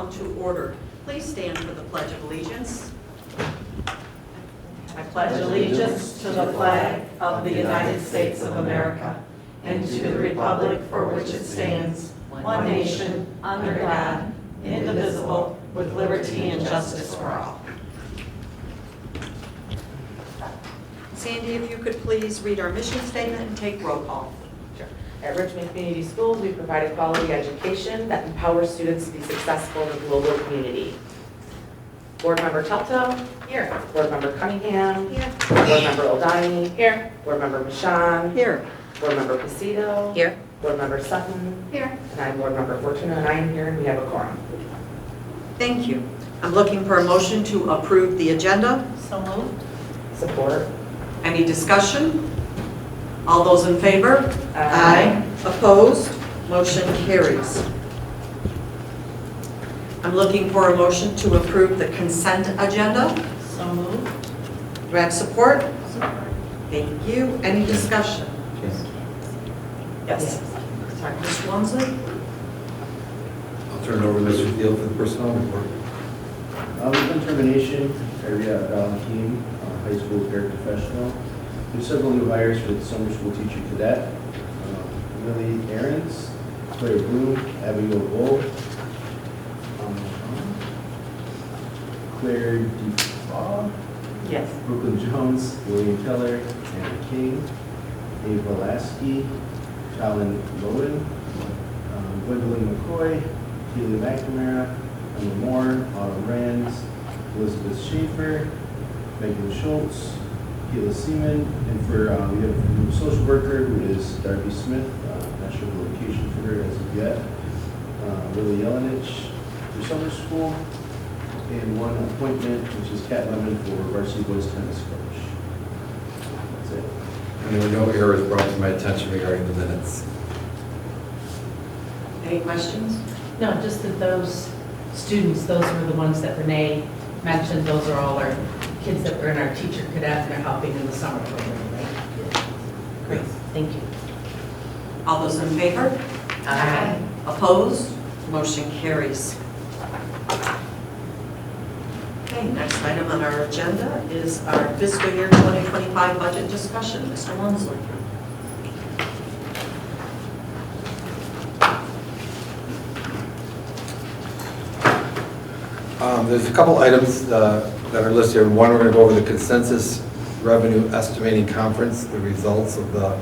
come to order. Please stand for the Pledge of Allegiance. I pledge allegiance to the flag of the United States of America and to the republic for which it stands, one nation, under God, indivisible, with liberty and justice for all. Sandy, if you could please read our mission statement and take roll call. Sure. At Richmond Community Schools, we provide a quality education that empowers students to be successful in the global community. Board Member Telto. Here. Board Member Cunningham. Here. Board Member O'Donnell. Here. Board Member Michon. Here. Board Member Pacito. Here. Board Member Sutton. Here. And I'm Board Member Fortuna, and I am here, and we have a quorum. Thank you. I'm looking for a motion to approve the agenda. So moved. Support. Any discussion? All those in favor? Aye. Opposed? Motion carries. I'm looking for a motion to approve the consent agenda. So moved. Do I have support? Thank you. Any discussion? Yes. Sorry, Ms. Walmsley? I'll turn it over to Mr. Steele for the personnel report. With termination, Area Valentin, high school paraprofessional. There's several new hires for the summer school teacher cadet. Lily Aarons, Claire Bloom, Abigail Bull, Claire DeFaw, Yes. Brooklyn Jones, William Keller, Anna King, Ava Lasky, Colin Lowen, Gwendolyn McCoy, Keely McNamara, Emma Moore, Autumn Rands, Elizabeth Schaefer, Megan Schultz, Keila Seaman, and for we have a new social worker who is Darby Smith, not sure the location for her as of yet, Lily Yelenich for summer school, and one appointment, which is Kat Lemon for varsity boys tennis coach. That's it. And there were no errors brought to my attention regarding the minutes. Any questions? No, just that those students, those were the ones that Renee mentioned, those are all our kids that were in our teacher cadet and they're helping in the summer program, right? Great, thank you. All those in favor? Aye. Opposed? Motion carries. Okay, next item on our agenda is our fiscal year 2025 budget discussion. Mr. Walmsley. There's a couple items that are listed here. One, we're going to go over the consensus revenue estimating conference, the results of the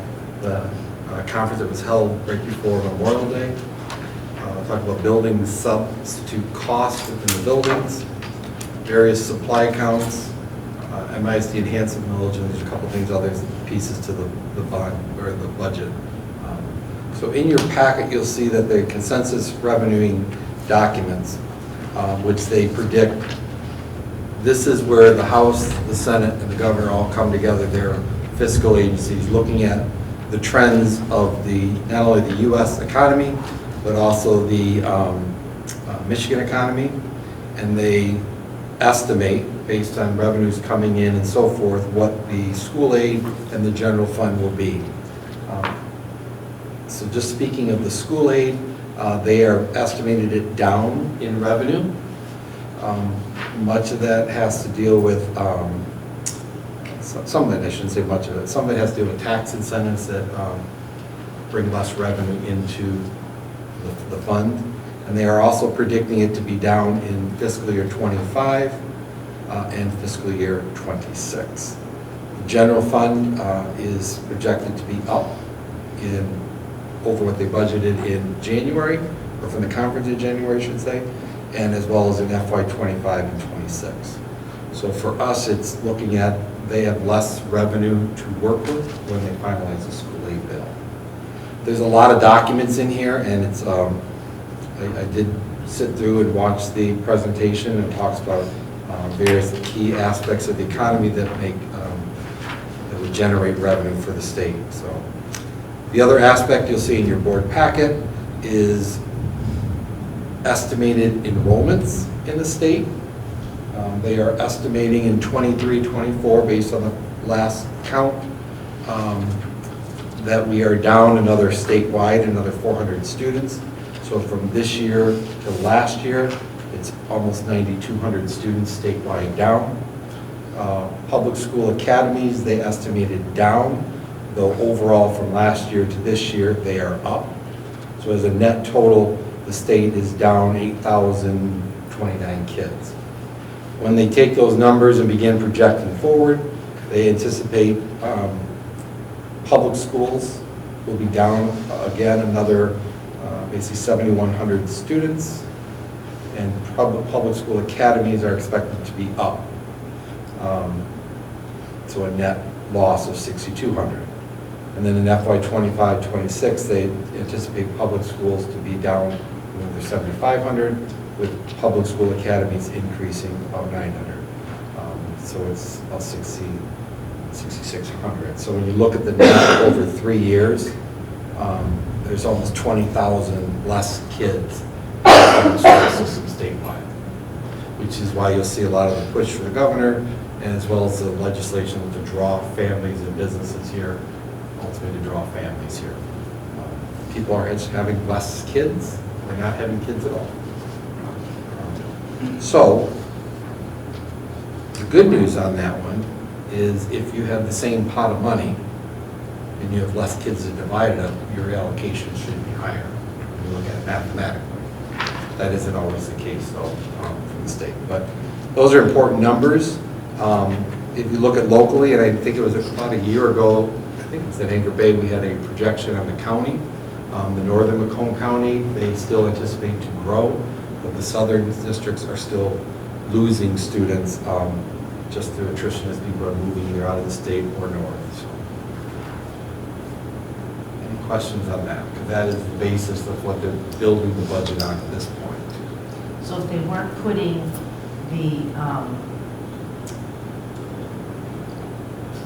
conference that was held right before Memorial Day. Talk about building substitute costs within the buildings, various supply accounts, MISD enhancement millage, and there's a couple things, other pieces to the bond or the budget. So in your packet, you'll see that the consensus revenuing documents, which they predict, this is where the House, the Senate, and the governor all come together. They're fiscal agencies looking at the trends of not only the U.S. economy, but also the Michigan economy, and they estimate, based on revenues coming in and so forth, what the school aid and the general fund will be. So just speaking of the school aid, they are estimated it down in revenue. Much of that has to deal with, some of it, I shouldn't say much of it, some of it has to do with tax incentives that bring less revenue into the fund. And they are also predicting it to be down in fiscal year 25 and fiscal year 26. The general fund is projected to be up over what they budgeted in January, or from the conference in January, I should say, and as well as in FY 25 and 26. So for us, it's looking at, they have less revenue to work with when they finalize the school aid bill. There's a lot of documents in here, and it's, I did sit through and watch the presentation, and it talks about various key aspects of the economy that that would generate revenue for the state. So the other aspect you'll see in your board packet is estimated enrollments in the state. They are estimating in 23-24, based on the last count, that we are down another statewide, another 400 students. So from this year to last year, It's almost 9,200 students statewide down. Public school academies, they estimated down, though overall from last year to this year, they are up. So as a net total, the state is down 8,029 kids. When they take those numbers and begin projecting forward, they anticipate public schools will be down again another basically 7,100 students, and public school academies are expected to be up. So a net loss of 6,200. And then in FY 25-26, they anticipate public schools to be down another 7,500, with public school academies increasing about 900. So it's about 6,600. So when you look at the net over 3 years, there's almost 20,000 less kids in the public school system statewide, which is why you'll see a lot of the push for the governor, and as well as the legislation to draw families and businesses here, ultimately to draw families here. People are having less kids, they're not having kids at all. So, the good news on that one is if you have the same pot of money and you have less kids to divide it up, your allocation should be higher when you look at it mathematically. That isn't always the case though from the state. But those are important numbers. If you look at locally, and I think it was about a year ago, I think it's at Anchor Bay, we had a projection on the county. The northern Macomb County, they still anticipate to grow, but the southern districts are still losing students just through attrition as people are moving either out of the state or north. So, any questions on that? Because that is the basis of what they're building the budget on at this point. So if they weren't putting the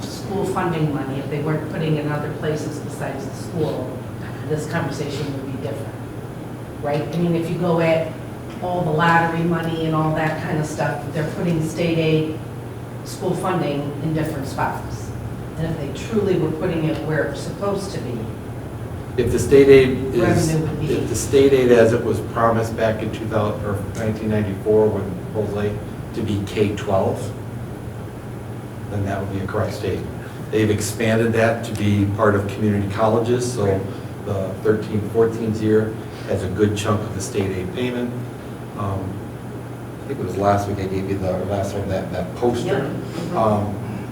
school funding money, if they weren't putting in other places besides the school, this conversation would be different, right? I mean, if you go at all the lottery money and all that kind of stuff, they're putting state aid, school funding in different spots. And if they truly were putting it where it's supposed to be, If the state aid is, revenue would be. if the state aid as it was promised back in 1994 when proposed late to be K-12, then that would be a correct statement. They've expanded that to be part of community colleges, so the 13-14 year has a good chunk of the state aid payment. I think it was last week I gave you the last one, that poster.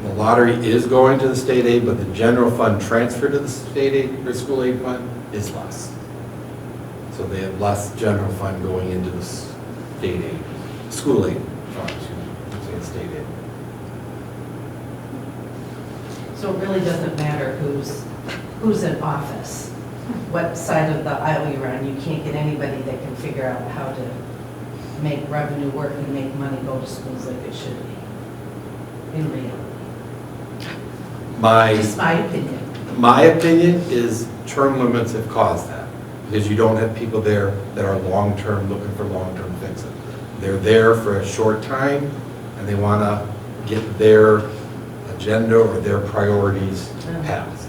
The lottery is going to the state aid, but the general fund transfer to the state aid or school aid fund is less. So they have less general fund going into the state aid, school aid fund, state aid. So it really doesn't matter who's in office, what side of the aisle you're on. You can't get anybody that can figure out how to make revenue work and make money go to schools like it should be, in reality. Just my opinion. My opinion is term limits have caused that, because you don't have people there that are long-term, looking for long-term fixes. They're there for a short time, and they want to get their agenda or their priorities passed.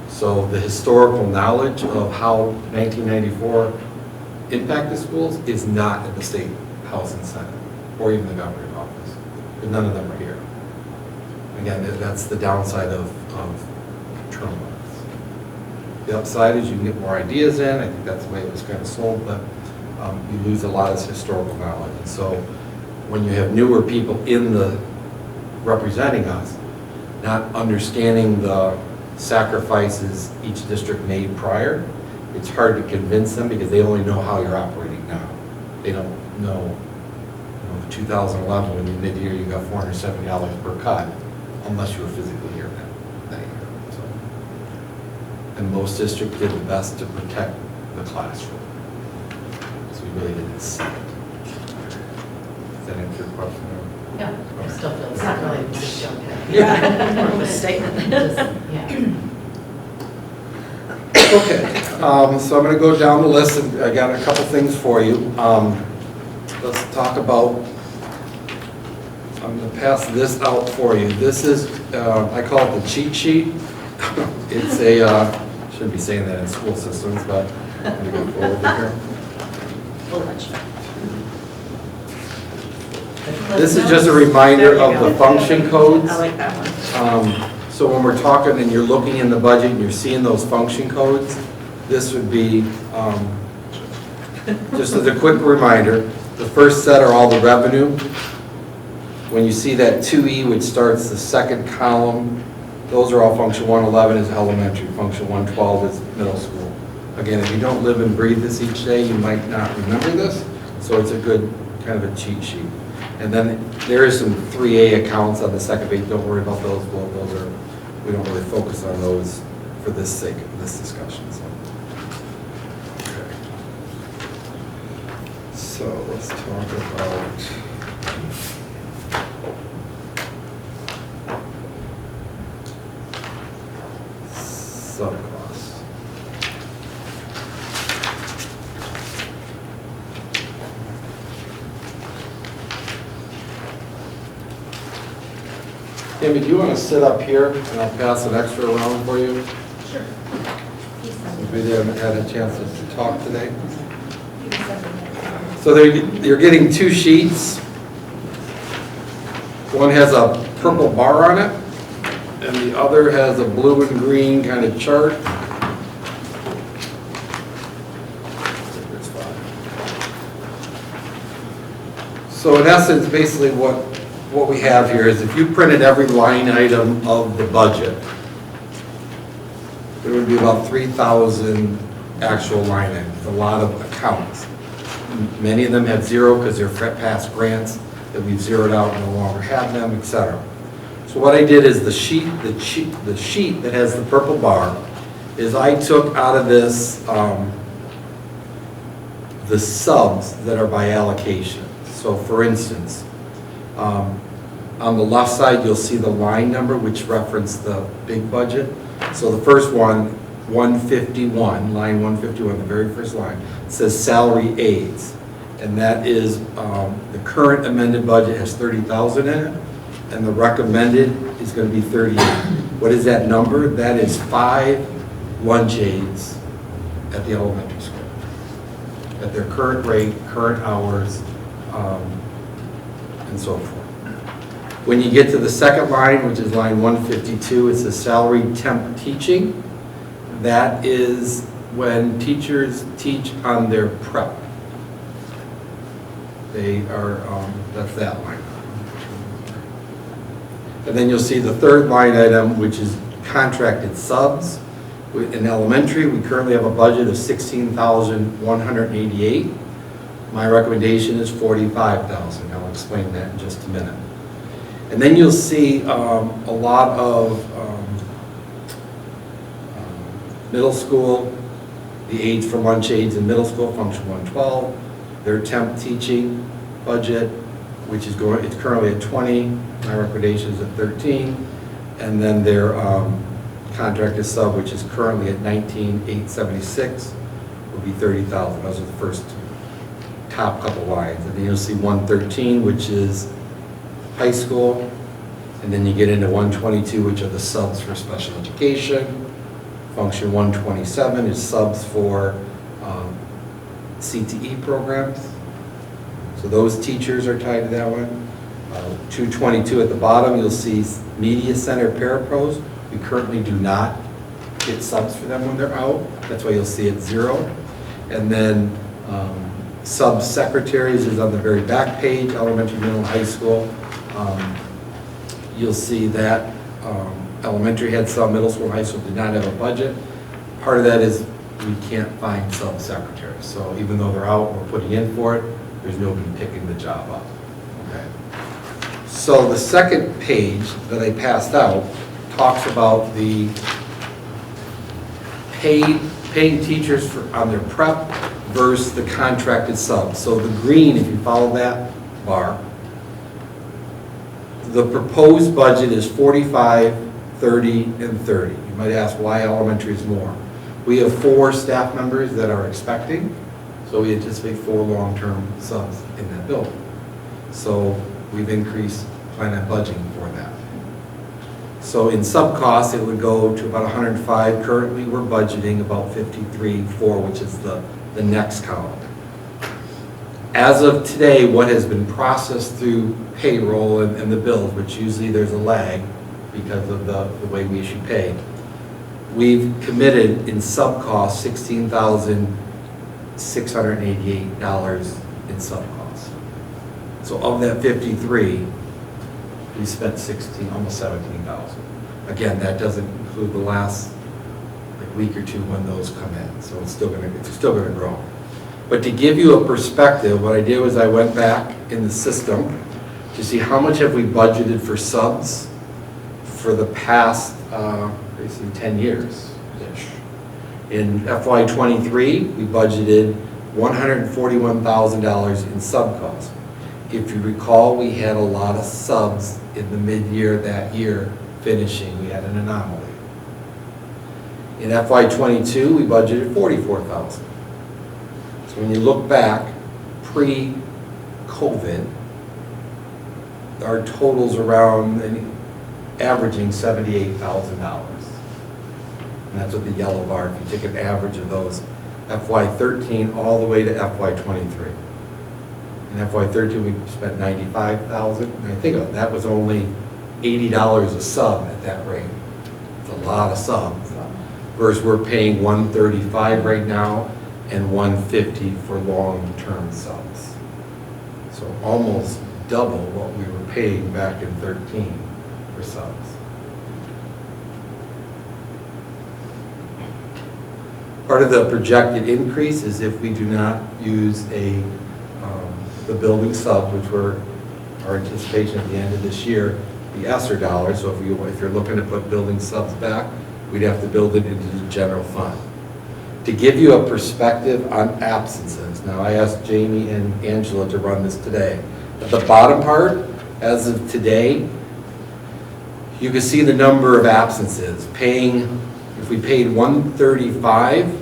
So the historical knowledge of how 1994 impacted schools is not in the state House and Senate, or even the governor's office. None of them are here. Again, that's the downside of term limits. The upside is you can get more ideas in. I think that's the way it was kind of sold, but you lose a lot of historical knowledge. And so when you have newer people in the representing us, not understanding the sacrifices each district made prior, it's hard to convince them because they only know how you're operating now. They don't know, 2011 when you mid-year you got $470 per cut, unless you were physically here that year. So, and most districts did the best to protect the classroom. So we really didn't see it. Does that answer your question? Yeah, I still feel it's not really a position. Yeah, a statement. Yeah. Okay, so I'm going to go down the list, and I got a couple things for you. Let's talk about, I'm going to pass this out for you. This is, I call it the cheat sheet. It's a, shouldn't be saying that in school systems, but I'm going to go forward here. We'll let you know. This is just a reminder There you of the go. function codes. I like that one. So when we're talking and you're looking in the budget and you're seeing those function codes, this would be, just as a quick reminder, the first set are all the revenue. When you see that 2E, which starts the second column, those are all function 111 is elementary, function 112 is middle school. Again, if you don't live and breathe this each day, you might not remember this, so it's a good kind of a cheat sheet. And then there is some 3A accounts on the second page, don't worry about those, well, those are, we don't really focus on those for this sake of this discussion, so. Okay. So let's talk about sub-costs. Tammy, do you want to sit up here and I'll pass an extra around for you? Sure. Since we haven't had a chance to talk today. So you're getting two sheets. One has a purple bar on it, and the other has a blue and green kind of chart. So in essence, basically what we have here is if you printed every line item of the budget, there would be about 3,000 actual line items, a lot of accounts. Many of them have zero because they're past grants that we've zeroed out and no longer have them, etc. So what I did is the sheet that has the purple bar is I took out of this the subs that are by allocation. So for instance, on the left side you'll see the line number which reference the big budget. So the first one, 151, line 151, the very first line, says salary aids. And that is, the current amended budget has 30,000 in it, and the recommended is going to be 38. What is that number? That is 5 lunch aids at the elementary school. At their current rate, current hours, and so forth. When you get to the second line, which is line 152, it says salary temp teaching. That is when teachers teach on their prep. They are, that's that line. And then you'll see the third line item, which is contracted subs. In elementary, we currently have a budget of $16,188. My recommendation is $45,000. I'll explain that in just a minute. And then you'll see a lot of middle school, the aids for lunch aids in middle school, function 112, their temp teaching budget, which is it's currently at 20, my recommendation is at 13, and then their contracted sub, which is currently at 19,876, will be 30,000. Those are the first top couple lines. And then you'll see 113, which is high school, and then you get into 122, which are the subs for special education. Function 127 is subs for CTE programs. So those teachers are tied to that one. 222 at the bottom, you'll see media center parapros. We currently do not get subs for them when they're out. That's why you'll see it 0. And then sub-secretaries is on the very back page, elementary, middle, high school. You'll see that elementary had some, middle school and high school did not have a budget. Part of that is we can't find sub-secretaries. So even though they're out, we're putting in for it, there's nobody picking the job up. Okay. So the second page that I passed out talks about the paying teachers on their prep versus the contracted subs. So the green, if you follow that bar, the proposed budget is 45, 30, and 30. You might ask why elementary is more. We have 4 staff members that are expecting, so we anticipate 4 long-term subs in that building. So we've increased, plan on budgeting for that. So in sub costs, it would go to about 105. Currently, we're budgeting about 53.4, which is the next column. As of today, what has been processed through payroll and the bills, which usually there's a lag because of the way we issue pay, we've committed in sub-cost $16,688 in sub-cost. So of that 53, we spent 16, almost 17,000. Again, that doesn't include the last week or two when those come in, so it's still gonna grow. But to give you a perspective, what I did was I went back in the system to see how much have we budgeted for subs for the past, basically 10 years-ish. In FY23, we budgeted $141,000 in sub costs. If you recall, we had a lot of subs in the mid-year that year finishing. We had an anomaly. In FY22, we budgeted $44,000. So when you look back pre-COVID, our total's around averaging $78,000. And that's what the yellow bar, if you take an average of those, FY13 all the way to FY23. In FY13, we spent $95,000. And I think that was only $80 a sub at that rate. It's a lot of subs. Versus we're paying $135 right now and $150 for long-term subs. So almost double what we were paying back in 13 for subs. Part of the projected increase is if we do not use the building sub, which our anticipation at the end of this year, the ESSER dollars. So if you're looking to put building subs back, we'd have to build it into the general fund. To give you a perspective on absences, now I asked Jamie and Angela to run this today. At the bottom part, as of today, you can see the number of absences. If we paid $135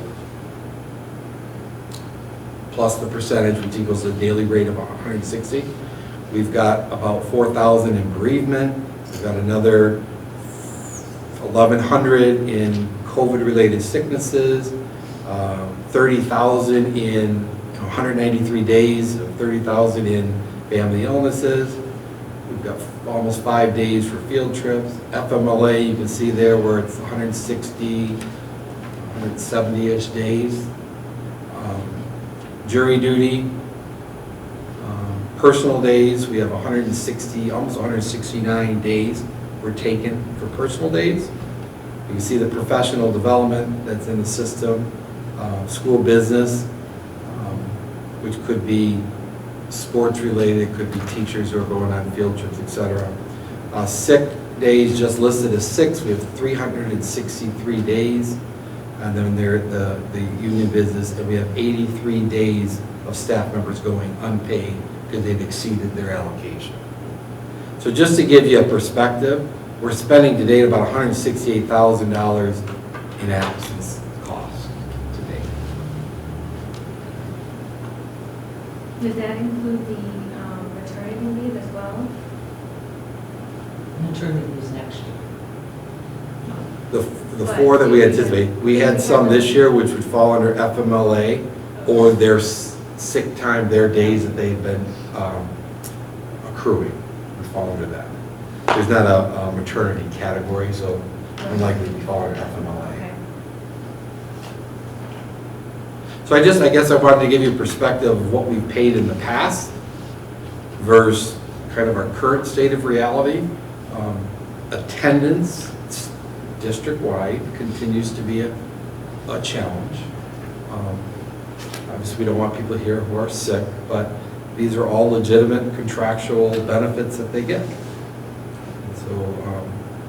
plus the percentage, which equals a daily rate of $160, we've got about 4,000 in bereavement. We've got another 1,100 in COVID-related sicknesses, 30,000 in 193 days, 30,000 in family illnesses. We've got almost 5 days for field trips. FMLA, you can see there where it's 160, 170-ish days. Jury duty, personal days, we have 160, almost 169 days were taken for personal days. You can see the professional development that's in the system, school business, which could be sports related, it could be teachers who are going on field trips, etc. Sick days just listed as 6, we have 363 days. And then the union business, and we have 83 days of staff members going unpaid because they've exceeded their allocation. So just to give you a perspective, we're spending today about $168,000 in absence costs today. Does that include the maternity leave as well? Maternity leave next year. The 4 that we anticipate, we had some this year which would fall under FMLA or their sick time, their days that they've been accruing would fall under that. There's not a maternity category, so unlikely to fall under FMLA. Okay. So I guess I wanted to give you a perspective of what we've paid in the past versus kind of our current state of reality. Attendance district-wide continues to be a challenge. Obviously, we don't want people here who are sick, but these are all legitimate contractual benefits that they get. And so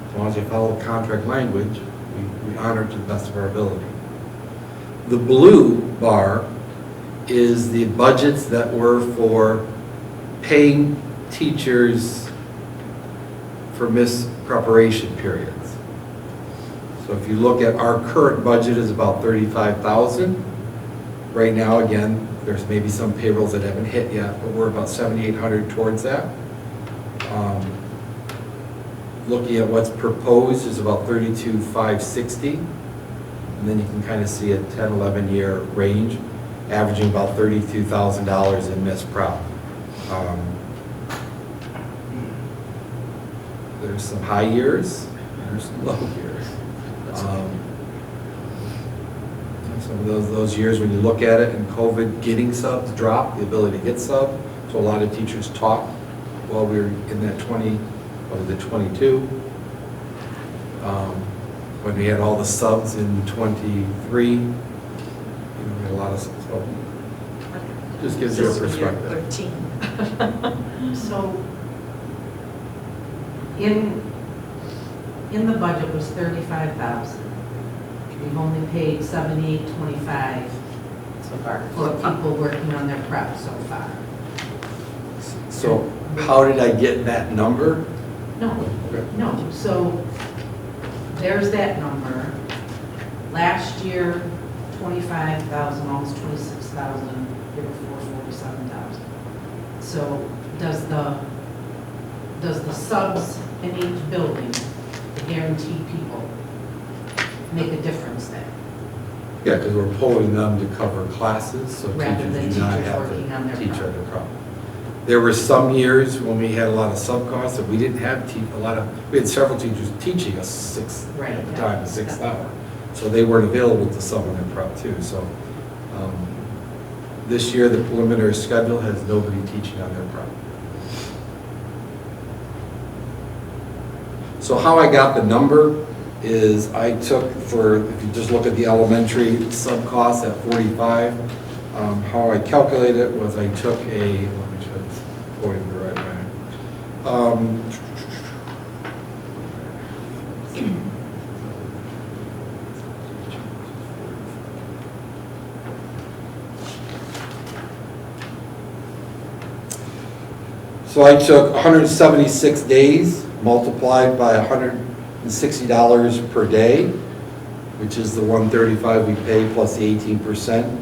as long as you follow the contract language, we honor it to the best of our ability. The blue bar is the budgets that were for paying teachers for missed preparation periods. So if you look at our current budget is about $35,000. Right now, again, there's maybe some payrolls that haven't hit yet, but we're about $7,800 towards that. Looking at what's proposed is about $32,560. And then you can kind of see a 10, 11 year range. averaging about $32,000 in missed prep. There's some high years, there's some low years. Some of those years when you look at it, and COVID, getting subs dropped, the ability to get sub. So a lot of teachers talked while we were in that 22. When we had all the subs in 23, we had a lot of subs. So just gives you a perspective. 13. So, in the budget was 35,000. We've only paid 78.25 So far. for people working on their prep so far. So how did I get that number? No, so there's that number. Last year, 25,000, almost 26,000, year before 47,000. So does the subs in each building, the guaranteed people, make a difference then? Yeah, because we're pulling them to cover classes, so Rather than teachers do not teachers have working on their to teach prep. other prep. There were some years when we had a lot of sub costs that we didn't have we had several teachers teaching us Right. at the time, the 6th hour. So they weren't available to someone in prep too. So this year, the preliminary schedule has nobody teaching on their prep. So how I got the number is I took if you just look at the elementary sub costs at 45, how I calculated it was I took let me try this quoting the right way. So I took 176 days multiplied by $160 per day, which is the $135 we pay plus the 18%.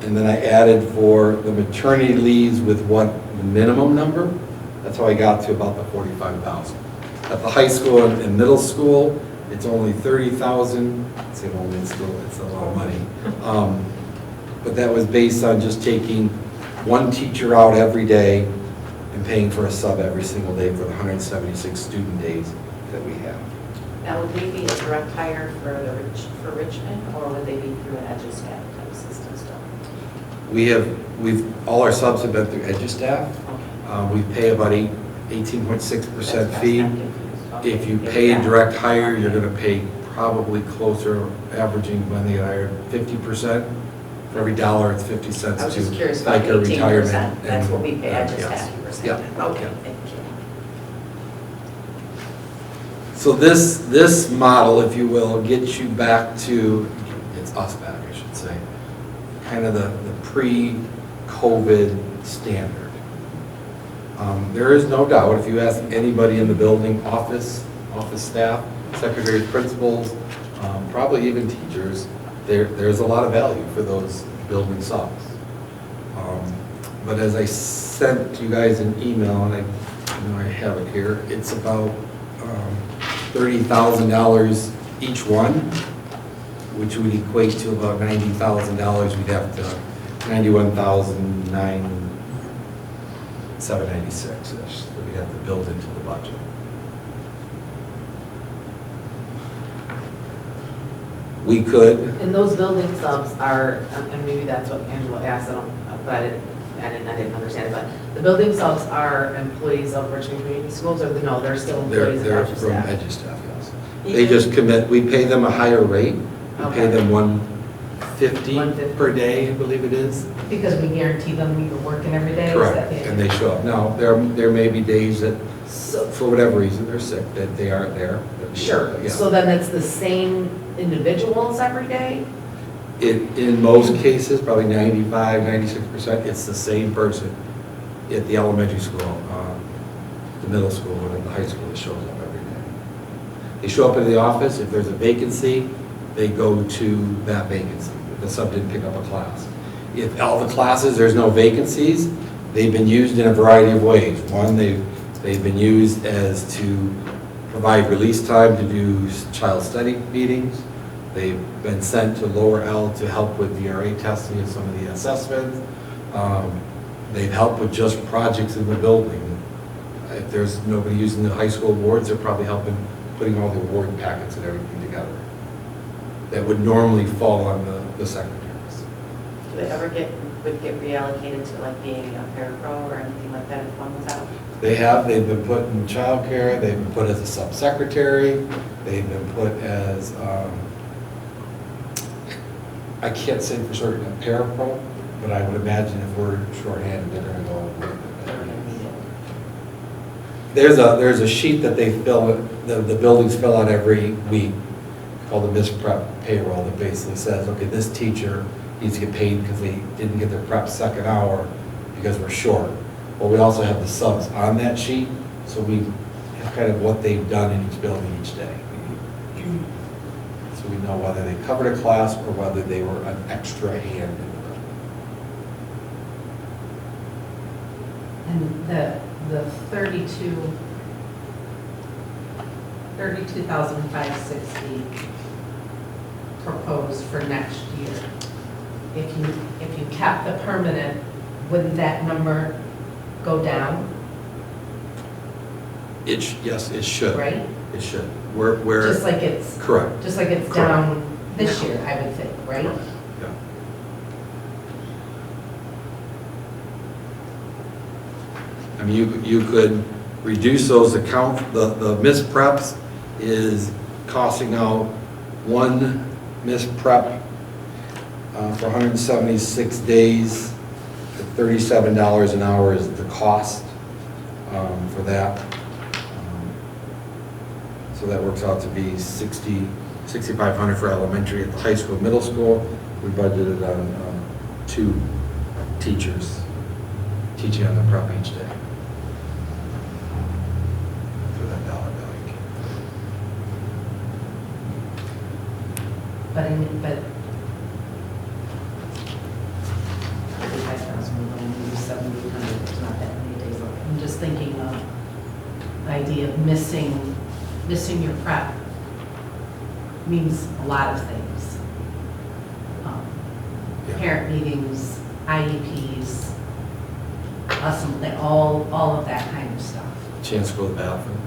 And then I added for the maternity leaves with what the minimum number. That's how I got to about the 45,000. At the high school and middle school, it's only 30,000. It's a lot of money. But that was based on just taking one teacher out every day and paying for a sub every single day for the 176 student days that we have. Now, would they be a direct hire for Richmond, or would they be through an EduStaff type system still? All our subs have been through EduStaff. Okay. We pay about 18.6% fee. I'm confused. Okay. If you pay a direct hire, you're gonna pay probably closer, averaging when they hire 50%. For every dollar, it's 50 cents I was to just curious about FICA 18%. retirement. That's what we pay Yes. EduStaff, you were saying. Yeah. Okay, Yeah. thank you. So this model, if you will, gets you back to, it's us back, I should say, kind of the pre-COVID standard. There is no doubt, if you ask anybody in the building, office staff, secretaries, principals, probably even teachers, there's a lot of value for those building subs. But as I sent you guys an email, and I have it here, it's about $30,000 each one, which would equate to about $90,000. We'd have to $91,796-ish that we have to build into the budget. We could. And those building subs are, and maybe that's what Angela asked, but I didn't understand it, but the building subs are employees of Richmond Community Schools, or no, they're still employees of They're from EduStaff? EduStaff, yes. They just commit, we pay them a higher rate. We pay them $150 per day, I believe it is. Because we guarantee them you're working every day? Is Correct, that the- and they show up. Now, there may be days that, So, for whatever reason, they're sick, that they aren't there. sure, Yeah. so then it's the same individuals every day? In most cases, probably 95, 96%, it's the same person at the elementary school, the middle school, and at the high school that shows up every day. They show up in the office. If there's a vacancy, they go to that vacancy. If the sub didn't pick up a class. If all the classes, there's no vacancies, they've been used in a variety of ways. One, they've been used as to provide release time to do child study meetings. They've been sent to lower L to help with DRA testing and some of the assessments. They've helped with just projects in the building. If there's nobody using the high school awards, they're probably helping putting all the award packets and everything together. That would normally fall on the secretaries. Do they ever would get reallocated to like being a parapro or anything like that if one was out? They've been put in childcare, they've been put as a sub-secretary, they've been put as, I can't say for certain a parapro, but I would imagine if we're shorthanded, they're gonna go with it. There's a sheet that they fill, the buildings fill out every week called the Miss Prep payroll that basically says, okay, this teacher needs to get paid because they didn't get their prep second hour because we're short. But we also have the subs on that sheet, so we have kind of what they've done in each building each day. So we know whether they covered a class or whether they were an extra hand in the room. And the 32,560 proposed for next year. If you kept the permanent, wouldn't that number go down, Yes, it should. right? It should. We're Just like it's, correct. just like it's Correct. down this year, I would think, right? Correct. Yeah. I mean, you could reduce those accounts, the Miss Preps is costing out one Miss Prep for 176 days, at $37 an hour is the cost for that. So that works out to be $6,500 for elementary. At the high school, middle school, we budgeted on 2 teachers teaching on the prep each day. For that dollar value. But 35,000, we're going to do 7,800, it's not that many days off. I'm just thinking of the idea of missing your prep means a lot of things. Yeah. Parent meetings, IEPs, all of that kind of stuff. Chance to go to the bathroom.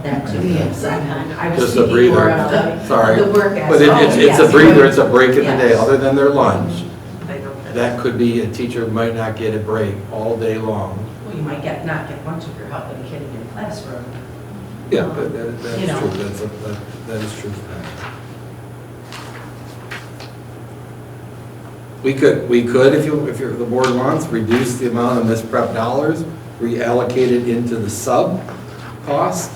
That too, yes. I was Just a thinking more breather. of the- Sorry. the work But it's yes, a breather, it's a break in the day, yes. other than their lunch. They don't fit. That could be, a teacher might not get a break all day long. Well, you might not get lunch if you're helping a kid in your classroom. Yeah, but that You is know. true, that is true. We could, if the board wants, reduce the amount of Miss Prep dollars, reallocate it into the sub cost.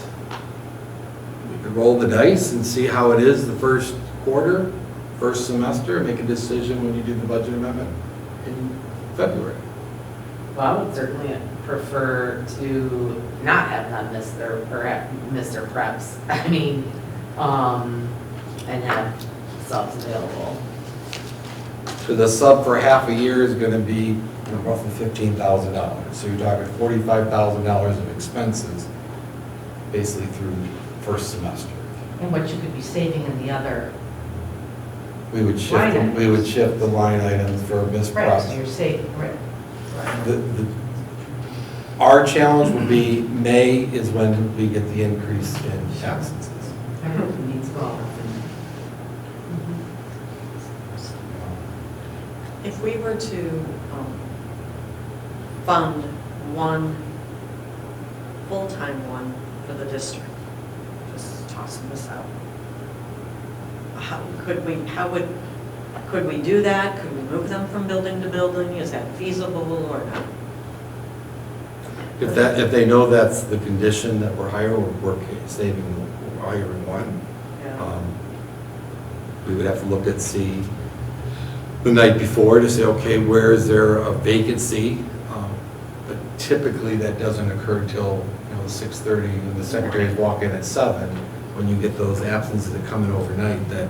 We could roll the dice and see how it is the first quarter, first semester, and make a decision when you do the budget amendment in February. Well, I would certainly prefer to not have them miss their preps. I mean, and have subs available. So the sub for half a year is gonna be roughly $15,000. So you're talking $45,000 of expenses, basically through first semester. And what you could be saving in the other, We would shift, Line items. we would shift the line items for Miss right, so Prep. you're saving, right? Our challenge would be May is when we get the increase in absences. Everyone needs to go. If we were to fund one, full-time one for the district, just tossing this out, could we do that? Could we move them from building to building? Is that feasible or not? If they know that's the condition that we're hiring, we're hiring one. Yeah. We would have to look at, see, the night before to say, okay, where is there a vacancy? But typically that doesn't occur until 6:30, and the secretaries walk in at 7, when you get those absences that come in overnight that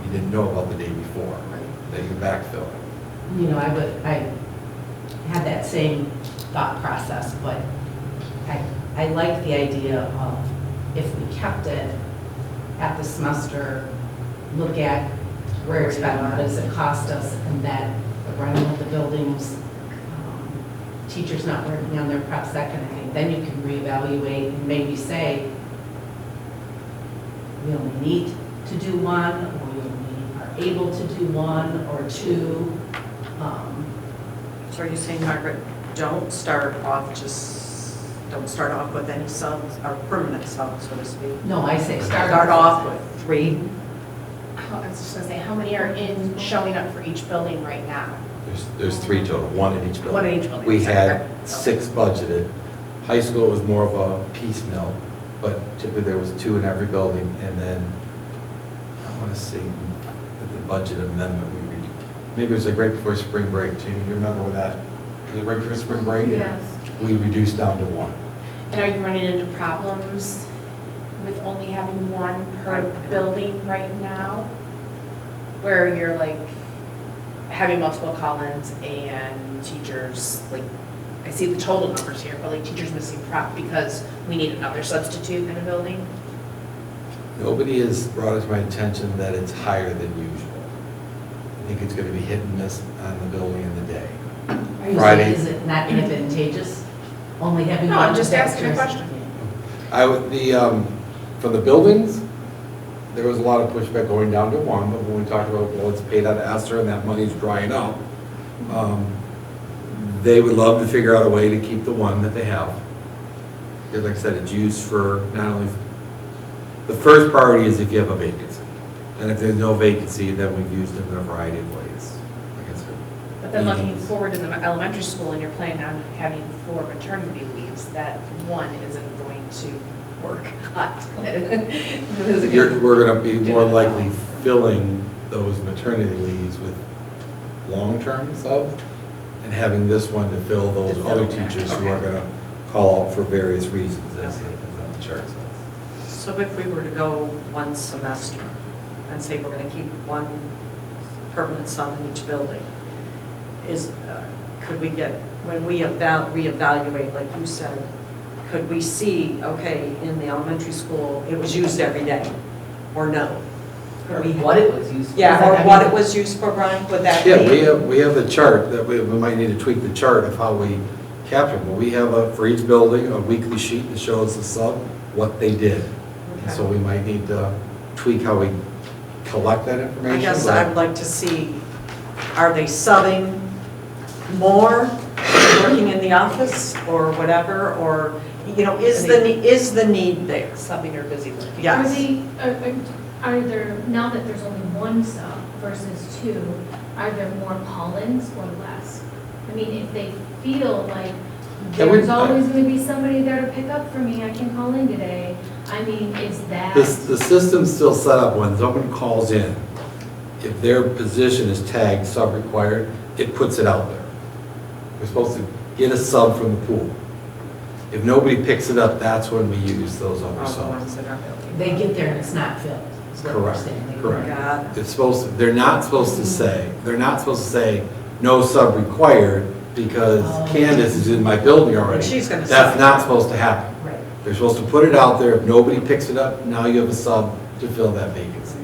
you didn't know about the day before, that you're backfilling. You know, I had that same thought process, but I like the idea of if we kept it at the semester look at where it's been, what does it cost us, and that the running of the buildings, teachers not working on their preps, that kind of thing, then you can reevaluate and maybe say, we only need to do one, or we only are able to do one or two. So are you saying, Margaret, don't start off with any subs, or permanent subs, so to speak? No, I say Start off with 3. I was just gonna say, how many are showing up for each building right now? There's 3 total, 1 in each building. One in each building. We had Okay. 6 budgeted. High school was more of a piecemeal, but typically there was 2 in every building, and then, I want to see, that the budget amendment, maybe it was like right before spring break, Jamie, you remember with that? Was it right before spring break? Yes. We reduced down to 1. And are you running into problems with only having 1 per building right now? Where you're like having multiple call-ins and teachers, like, I see the total numbers here, but like teachers missing prep because we need another substitute in a building? Nobody has brought it to my attention that it's higher than usual. I think it's going to be hit and miss on the building in the day. Are you Friday. saying, is it not advantageous, only having No, one? I'm just asking a that's- question. For the buildings, there was a lot of pushback going down to 1, but when we talked about, well, it's paid out of ESSER and that money's drying up, they would love to figure out a way to keep the 1 that they have. Because like I said, it's used for not only, the first priority is if you have a vacancy. And if there's no vacancy, then we've used them in a variety of ways. Like I said, But then looking forward in the elementary school and you're planning on having 4 maternity leaves, that 1 isn't going to work out. we're going to be more likely filling those maternity leaves with long-term subs and having this one to fill those To fill other that, teachers who are okay. going to call out for various reasons, as the chart says. So if we were to go 1 semester and say we're going to keep 1 permanent sub in each building, could we get, when we reevaluate, like you said, could we see, okay, in the elementary school, it was used every day, or no? Or Could we- what it was used for. Yeah, I or mean, what it was used for, Brian, would that be? Yeah, we have the chart, that we might need to tweak the chart of how we capture them. But we have, for each building, a weekly sheet that shows the sub, what they did. And so we might need to tweak how we collect that information. I guess but- I would like to see, are they subbing more, working in the office, or whatever, or, is the need there? Subbing or busy working. Yes. Are there, now that there's only 1 sub versus 2, are there more call-ins or less? I mean, if they feel like there's always going to be somebody there to pick up for me, I can call in today, I mean, is that? The system's still set up when someone calls in, if their position is tagged sub-required, it puts it out there. We're supposed to get a sub from the pool. If nobody picks it up, that's when we use those other All the subs. ones that are building. They get there and it's not filled, is what you're Correct, saying. They- correct. Got it. It's supposed to, they're not supposed to say, no sub required because Oh. Candace is in my building already. She's gonna That's sub. not supposed to happen. Right. They're supposed to put it out there. If nobody picks it up, now you have a sub to fill that vacancy.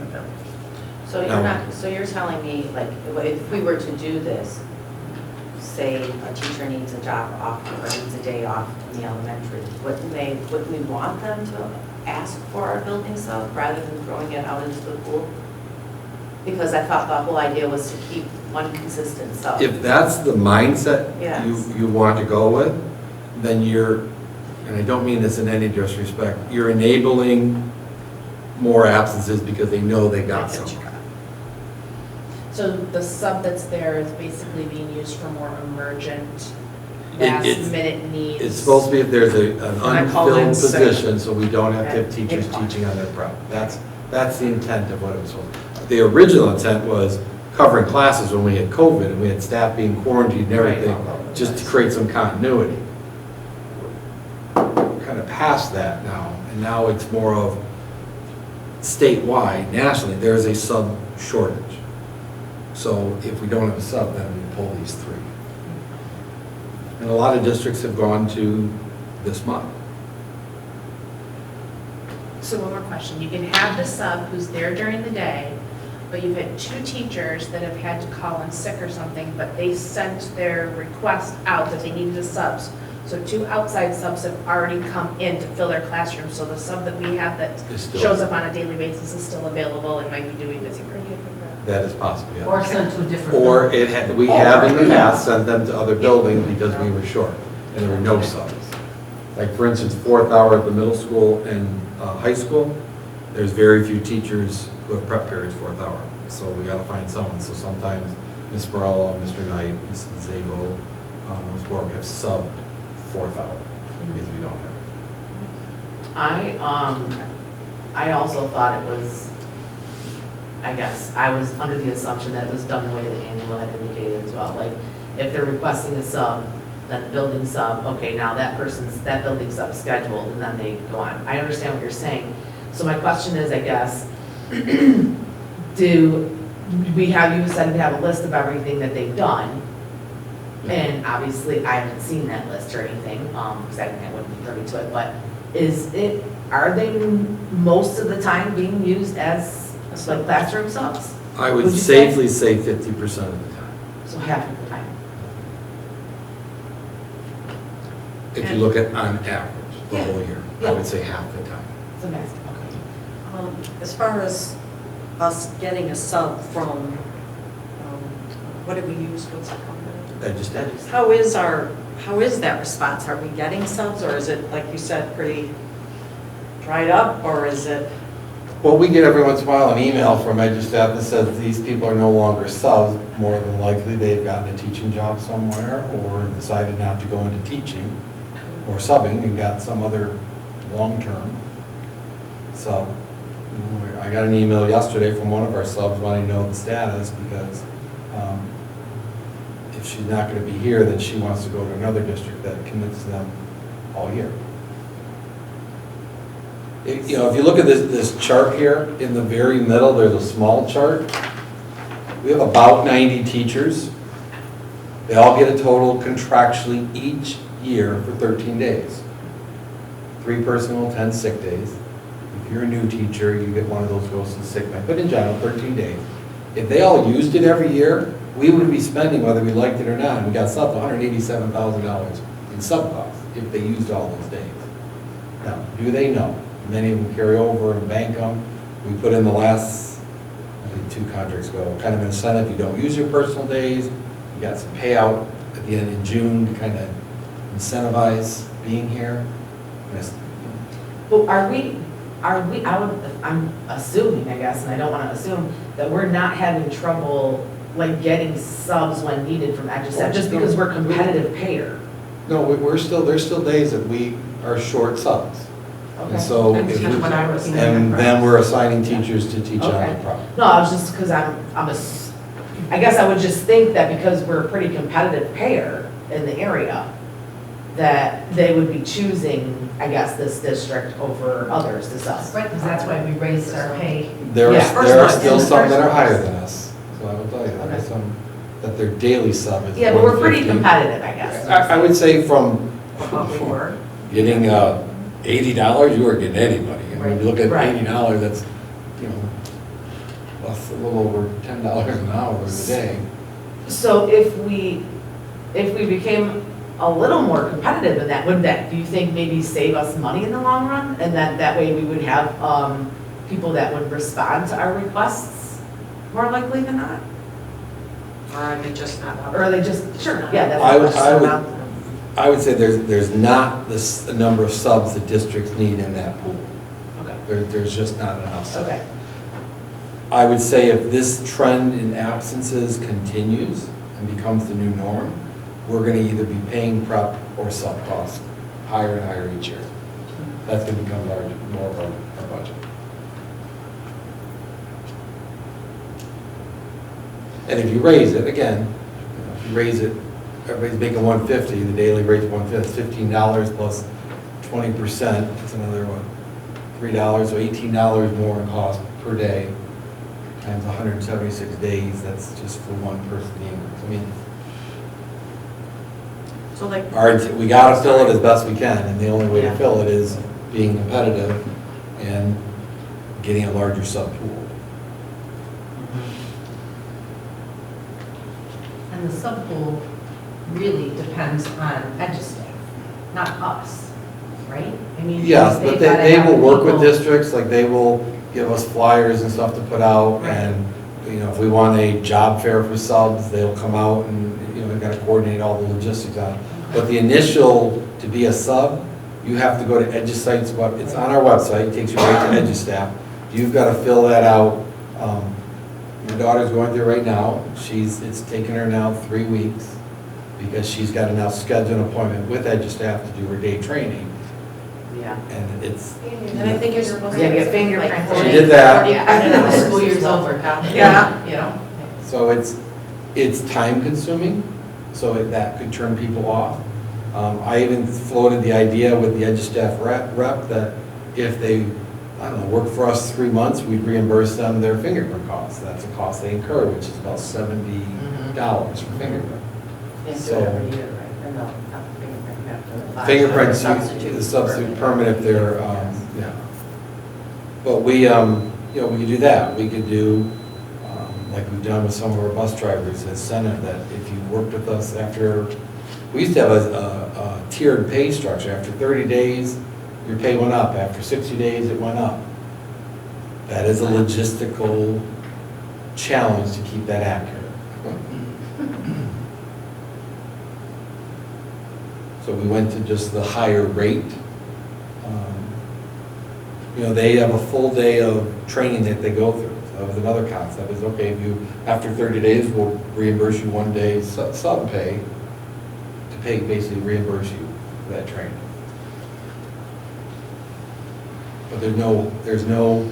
So you're telling me, like, if we were to do this, say a teacher needs a job off or needs a day off in the elementary, wouldn't we want them to ask for our building sub rather than throwing it out into the pool? Because I thought the whole idea was to keep 1 consistent sub. If that's the mindset Yes. you want to go with, then you're, and I don't mean this in any disrespect, you're enabling more absences because they know they got That's what some. you got. So the sub that's there is basically being used for more emergent, It's- last minute needs? It's supposed to be if there's an I call in unfilled sick. position, so we don't have to have Okay. teachers teaching on their prep. That's the intent of what it was supposed to. The original intent was covering classes when we had COVID and we had staff being quarantined and everything, just to create some continuity. We're kind of past that now, and now it's more of statewide, nationally, there's a sub shortage. So if we don't have a sub, then we pull these 3. And a lot of districts have gone to this month. So one more question, you can have the sub who's there during the day, but you've had 2 teachers that have had to call in sick or something, but they sent their request out that they needed a subs. So 2 outside subs have already come in to fill their classrooms, so the sub that we have that Is still- shows up on a daily basis is still available and might be doing busy work. That is possible, yeah. Or sent to a different. Or building. it had, we have in the past sent them to other buildings because we were short and there were no subs. Like for instance, 4th hour at the middle school and high school, there's very few teachers who have prep periods 4th hour. So we gotta find someone. So sometimes Ms. Morello, Mr. Knight, Mrs. Zabo, Ms. Borg have subbed 4th hour because we don't have. I also thought it was, I guess, I was under the assumption that it was done the way that Angela had indicated as well. Like, if they're requesting a sub, then the building sub, okay, now that building sub is scheduled, and then they go on. I understand what you're saying. So my question is, I guess, do we have, you said to have a list of everything that they've done? And obviously, I haven't seen that list or anything, because I wouldn't be privy to it, but are they most of the time being used as like classroom subs? I would Would you say? safely say 50% of the time. So half of the time. If you look at on average, the Yeah. whole year, I Yeah. would say half the time. So that's, okay. As far as us getting a sub from, what did we use, what's the company? How is that response? Are we getting subs, or is it, like you said, pretty dried up, or is it? Well, we get every once in a while an email from EduStaff that says these people are no longer subs. More than likely, they've gotten a teaching job somewhere or decided not to go into teaching or subbing and got some other long-term sub. I got an email yesterday from one of our subs wanting to know the status because if she's not going to be here, then she wants to go to another district that commits them all year. If you look at this chart here, in the very middle, there's a small chart. We have about 90 teachers. They all get a total contractually each year for 13 days. 3 personal, 10 sick days. If you're a new teacher, you get one of those goes to sick bank, but in general, 13 days. If they all used it every year, we would be spending, whether we liked it or not, and we got subbed $187,000 in sub costs if they used all those days. Now, do they know? Many of them carry over and bank them. We put in the last, I think 2 contracts ago, kind of an incentive. You don't use your personal days. You got some payout at the end of June to kind of incentivize being here. But I'm assuming, I guess, and I don't want to assume, that we're not having trouble like getting subs when needed from EduStaff, just because we're competitive payer. No, there's still days that we are short subs. Okay. And so, That's kind of what I was thinking. and then we're assigning teachers to teach on Okay. the problem. No, I was just, because I guess I would just think that because we're a pretty competitive payer in the area, that they would be choosing, I guess, this district over others to sub. Right, because that's why we raised our pay. There Yeah, are first one, still in the some first that are one. higher than us, so I will tell you, there are Okay. some that their daily sub is Yeah, but we're pretty 150. competitive, I guess. I would say from What we were. getting $80, you are getting anybody. I mean, you look at Right. $80, that's, less, a little over $10 an hour a day. So if we became a little more competitive in that, would that, do you think maybe save us money in the long run? And that way we would have people that would respond to our requests more likely than not? Or are they just not up? Or are they just, sure, yeah, that's. I would say there's not the number of subs that districts need in that pool. Okay, There's just not enough subs. okay. I would say if this trend in absences continues and becomes the new norm, we're going to either be paying prep or sub costs higher and higher each year. That's going to become more of our budget. And if you raise it, again, if you raise it, everybody's making $150, the daily rate's $150, $15 plus 20%, that's another what, $3, so $18 more in cost per day, times 176 days, that's just for one person being, I mean, So like, we gotta fill it as best we can, and the only way to Yeah. fill it is being competitive and getting a larger sub pool. and the sub pool really depends on EduStaff, not us, right? I mean, Yes, but they've gotta they have will work with people- districts, like they will give us flyers and stuff to put out, Right. and, you know, if we want a job fair for subs, they'll come out and, you know, we gotta coordinate all the logistics on it. But the initial, to be a sub, you have to go to EduSite's, it's on our website, it takes you right to EduStaff. You've gotta fill that out. My daughter's going through it right now, it's taken her now 3 weeks, because she's got to now schedule an appointment with EduStaff to do her day training, Yeah. and it's. And I think you're supposed to Yeah, get get fingerprints. fingerprints. She did that. And then the school year's over. Yeah. You know? So it's time consuming, so that could turn people off. I even floated the idea with the EduStaff rep that if they, I don't know, work for us 3 months, we'd reimburse them their fingerprint costs. That's a cost they incur, which is about $70 for fingerprint. They do So- it every year, right? Or no, not the fingerprint, you have to apply. Fingerprints, Substitute. the substitute permit if they're, yeah. But we, you know, we could do that. We could do, like we've done with some of our bus drivers, incentive that if you worked with us after, we used to have a tiered pay structure. After 30 days, your pay went up. After 60 days, it went up. That is a logistical challenge to keep that accurate. So we went to just the higher rate. You know, they have a full day of training that they go through. So that was another concept, is okay, if you, after 30 days, we'll reimburse you 1 day sub pay, to pay, basically reimburse you for that training. But there's no,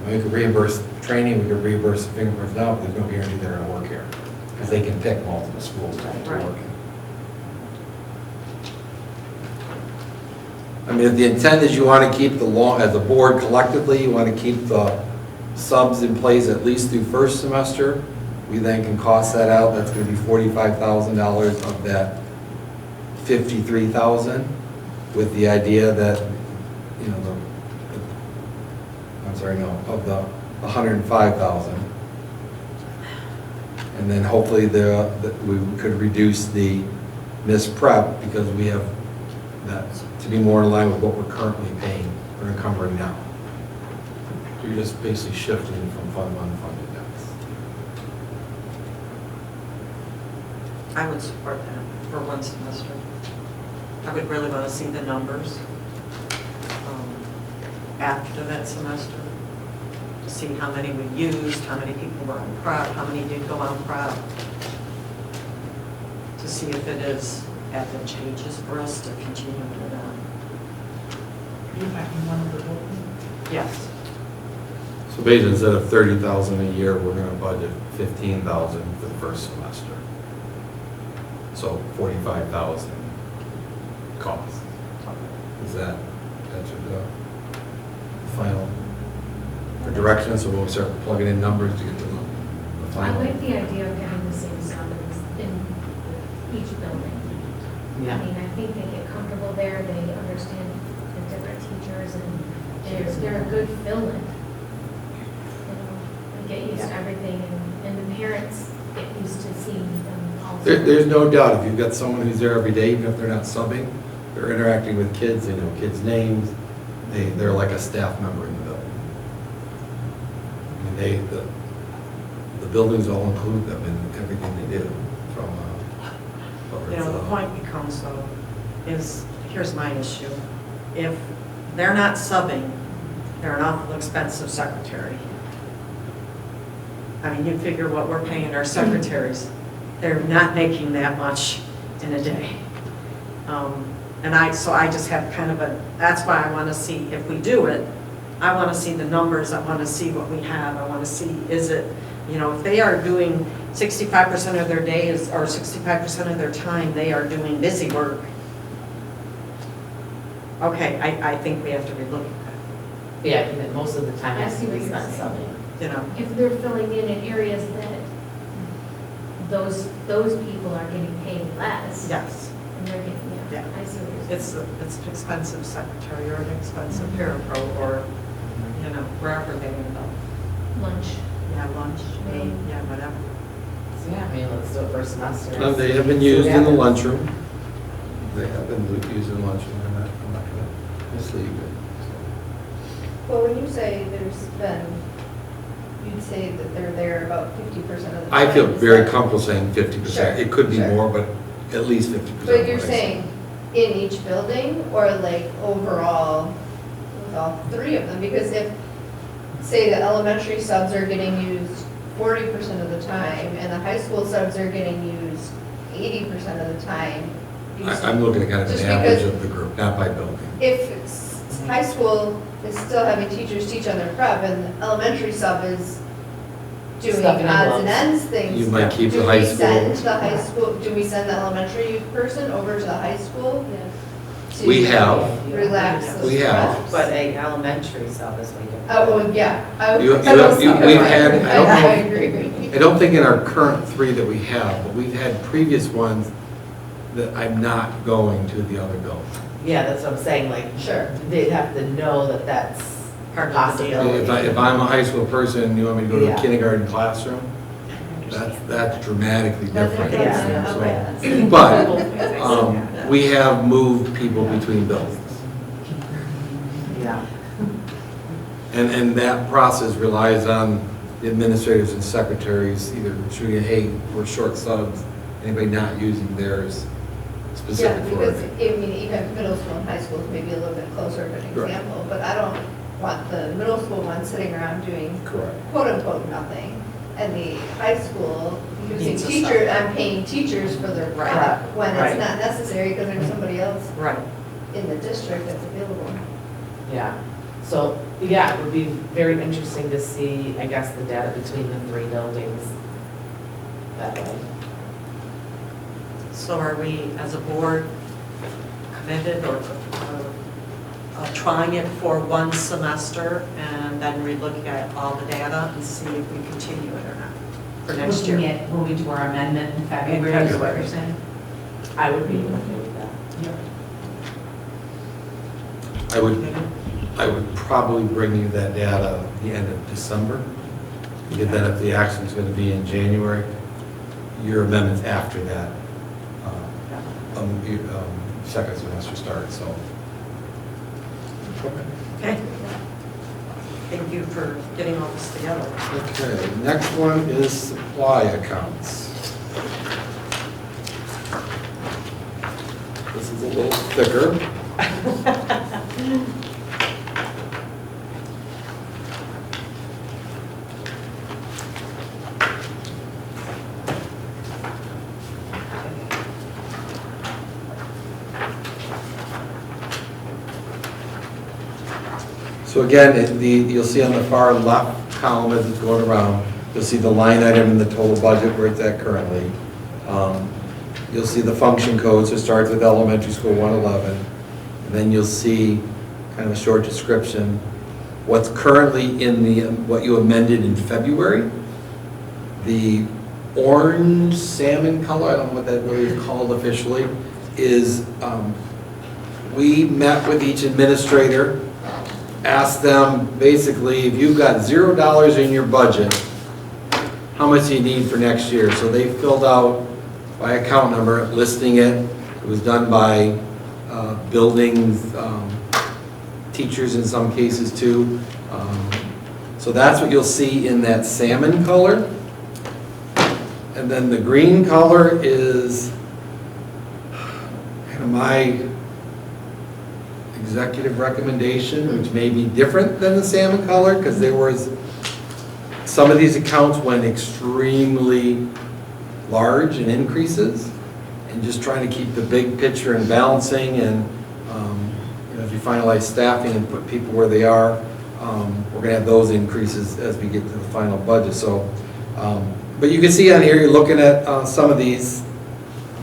we could reimburse training, we could reimburse the fingerprints now, but there's no guarantee they're gonna work here. Because they can pick multiple schools to Right. work in. I mean, if the intent is you want to keep as a board collectively, you want to keep the subs in place at least through first semester, we then can cost that out. That's going to be $45,000 of that $53,000, with the idea that, you know, of the $105,000. And then hopefully we could reduce the missed prep, because we have that to be more in line with what we're currently paying or encumbering now. So you're just basically shifting from fund one to funded debts. I would support that for 1 semester. I would really want to see the numbers after that semester, to see how many we used, how many people were on prep, how many did go on prep, to see if it is advantageous for us to continue with that. You having one of the voting? Yes. So basically, instead of $30,000 a year, we're going to budget $15,000 for the first semester. So $45,000 cost. Is that's the final direction? So we'll start plugging in numbers to get to the I final. like the idea of having the same salaries in each building. I Yeah. mean, I think they get comfortable there, they understand the different teachers, and they're a good fill-in. You know, they get used to everything, and the parents get used to seeing them also. There's no doubt, if you've got someone who's there every day, even if they're not subbing, they're interacting with kids, they know kids' names, they're like a staff member in the building. I mean, the buildings all include them in everything they do, from, whether You it's, know, the point becomes though, is, here's my issue. If they're not subbing, they're an awful expensive secretary. I mean, you figure what we're paying our secretaries, they're not making that much in a day. So I just have kind of that's why I want to see, if we do it, I want to see the numbers, I want to see what we have, I want to see, is it, you know, if they are doing 65% of their days, or 65% of their time, they are doing busy work. Okay, I think we have to relook at that, Yeah, and then most of the time I it's see what you're not saying. subbing. you know. If they're filling in areas that those people are getting paid less. Yes, And they're getting, yeah, Yeah. I see what you're saying. it's an expensive secretary or an expensive parapro, or, you know, wherever they end up. Lunch. Yeah, lunch, Right. yeah, whatever. Yeah, I mean, let's do it for a semester. They have been used in the lunchroom. They have been used in the lunchroom, I'm not gonna mislead you. Well, when you say there's been, you'd say that they're there about 50% of the time. I feel is very that- comfortable saying 50%. Sure, It could be sure. more, but at least 50%. But you're saying in each building or like overall with all three of them? Because if, say the elementary subs are getting used 40% of the time and the high school subs are getting used 80% of the time. you say- I'm looking at kind of Just an average because- of the group, not by building. If high school is still having teachers teach on their prep and the elementary sub is doing Stuffing odds and envelopes. ends things. You might keep the do high we school. send the high school, do we send the elementary person over to the high school? to We have. Relax those We have. preps? But a elementary sub is way different. Oh, well, yeah. We've had, I don't I know, agree. I don't think in our current 3 that we have, but we've had previous ones that I'm not going to the other building. Yeah, that's what I'm saying, like, Sure. they'd have to know that that's Part a of the deal. possibility. If I'm a high school person and you want me to go to a Yeah. kindergarten classroom, that's dramatically different. Yeah. So- Okay. But, we have moved people between buildings. Yeah, And that process relies on the administrators and secretaries either shooting, hey, we're short subs, anybody not using theirs Yeah, specific for because, it. I mean, even middle school and high school is maybe a little bit closer of an Right. example, but I don't want the middle school one sitting around doing Correct. quote unquote nothing. And the high school using Needs to teacher, start. I'm paying teachers for their Right. prep when Right. it's not necessary because there's somebody else Right. in the district that's available. yeah. So, yeah, it would be very interesting to see, I guess, the data between the 3 buildings that way. So are we, as a board, committed or trying it for 1 semester and then relook at all the data and see if we continue it or not for next Looking year? at when we do our amendment in February, is what February. you're saying? I would be okay with that. I would probably bring you that data at the end of December. Because then if the action's going to be in January, your amendments after that, second semester starts, so. Okay. Thank you for getting all this together. Okay, next one is supply accounts. This is a little thicker. So again, you'll see on the far left column as it's going around, you'll see the line item in the total budget where it's at currently. You'll see the function code, so it starts with elementary school 111. And then you'll see kind of a short description, what's currently in what you amended in February. The orange salmon color, I don't know what that really is called officially, is we met with each administrator, asked them basically, if you've got $0 in your budget, how much do you need for next year? So they filled out by account number, listing it. It was done by buildings, teachers in some cases too. So that's what you'll see in that salmon color. And then the green color is kind of my executive recommendation, which may be different than the salmon color, because there was, some of these accounts went extremely large in increases, and just trying to keep the big picture and balancing, and as you finalize staffing and put people where they are, we're going to have those increases as we get to the final budget. So, but you can see on here, you're looking at some of these,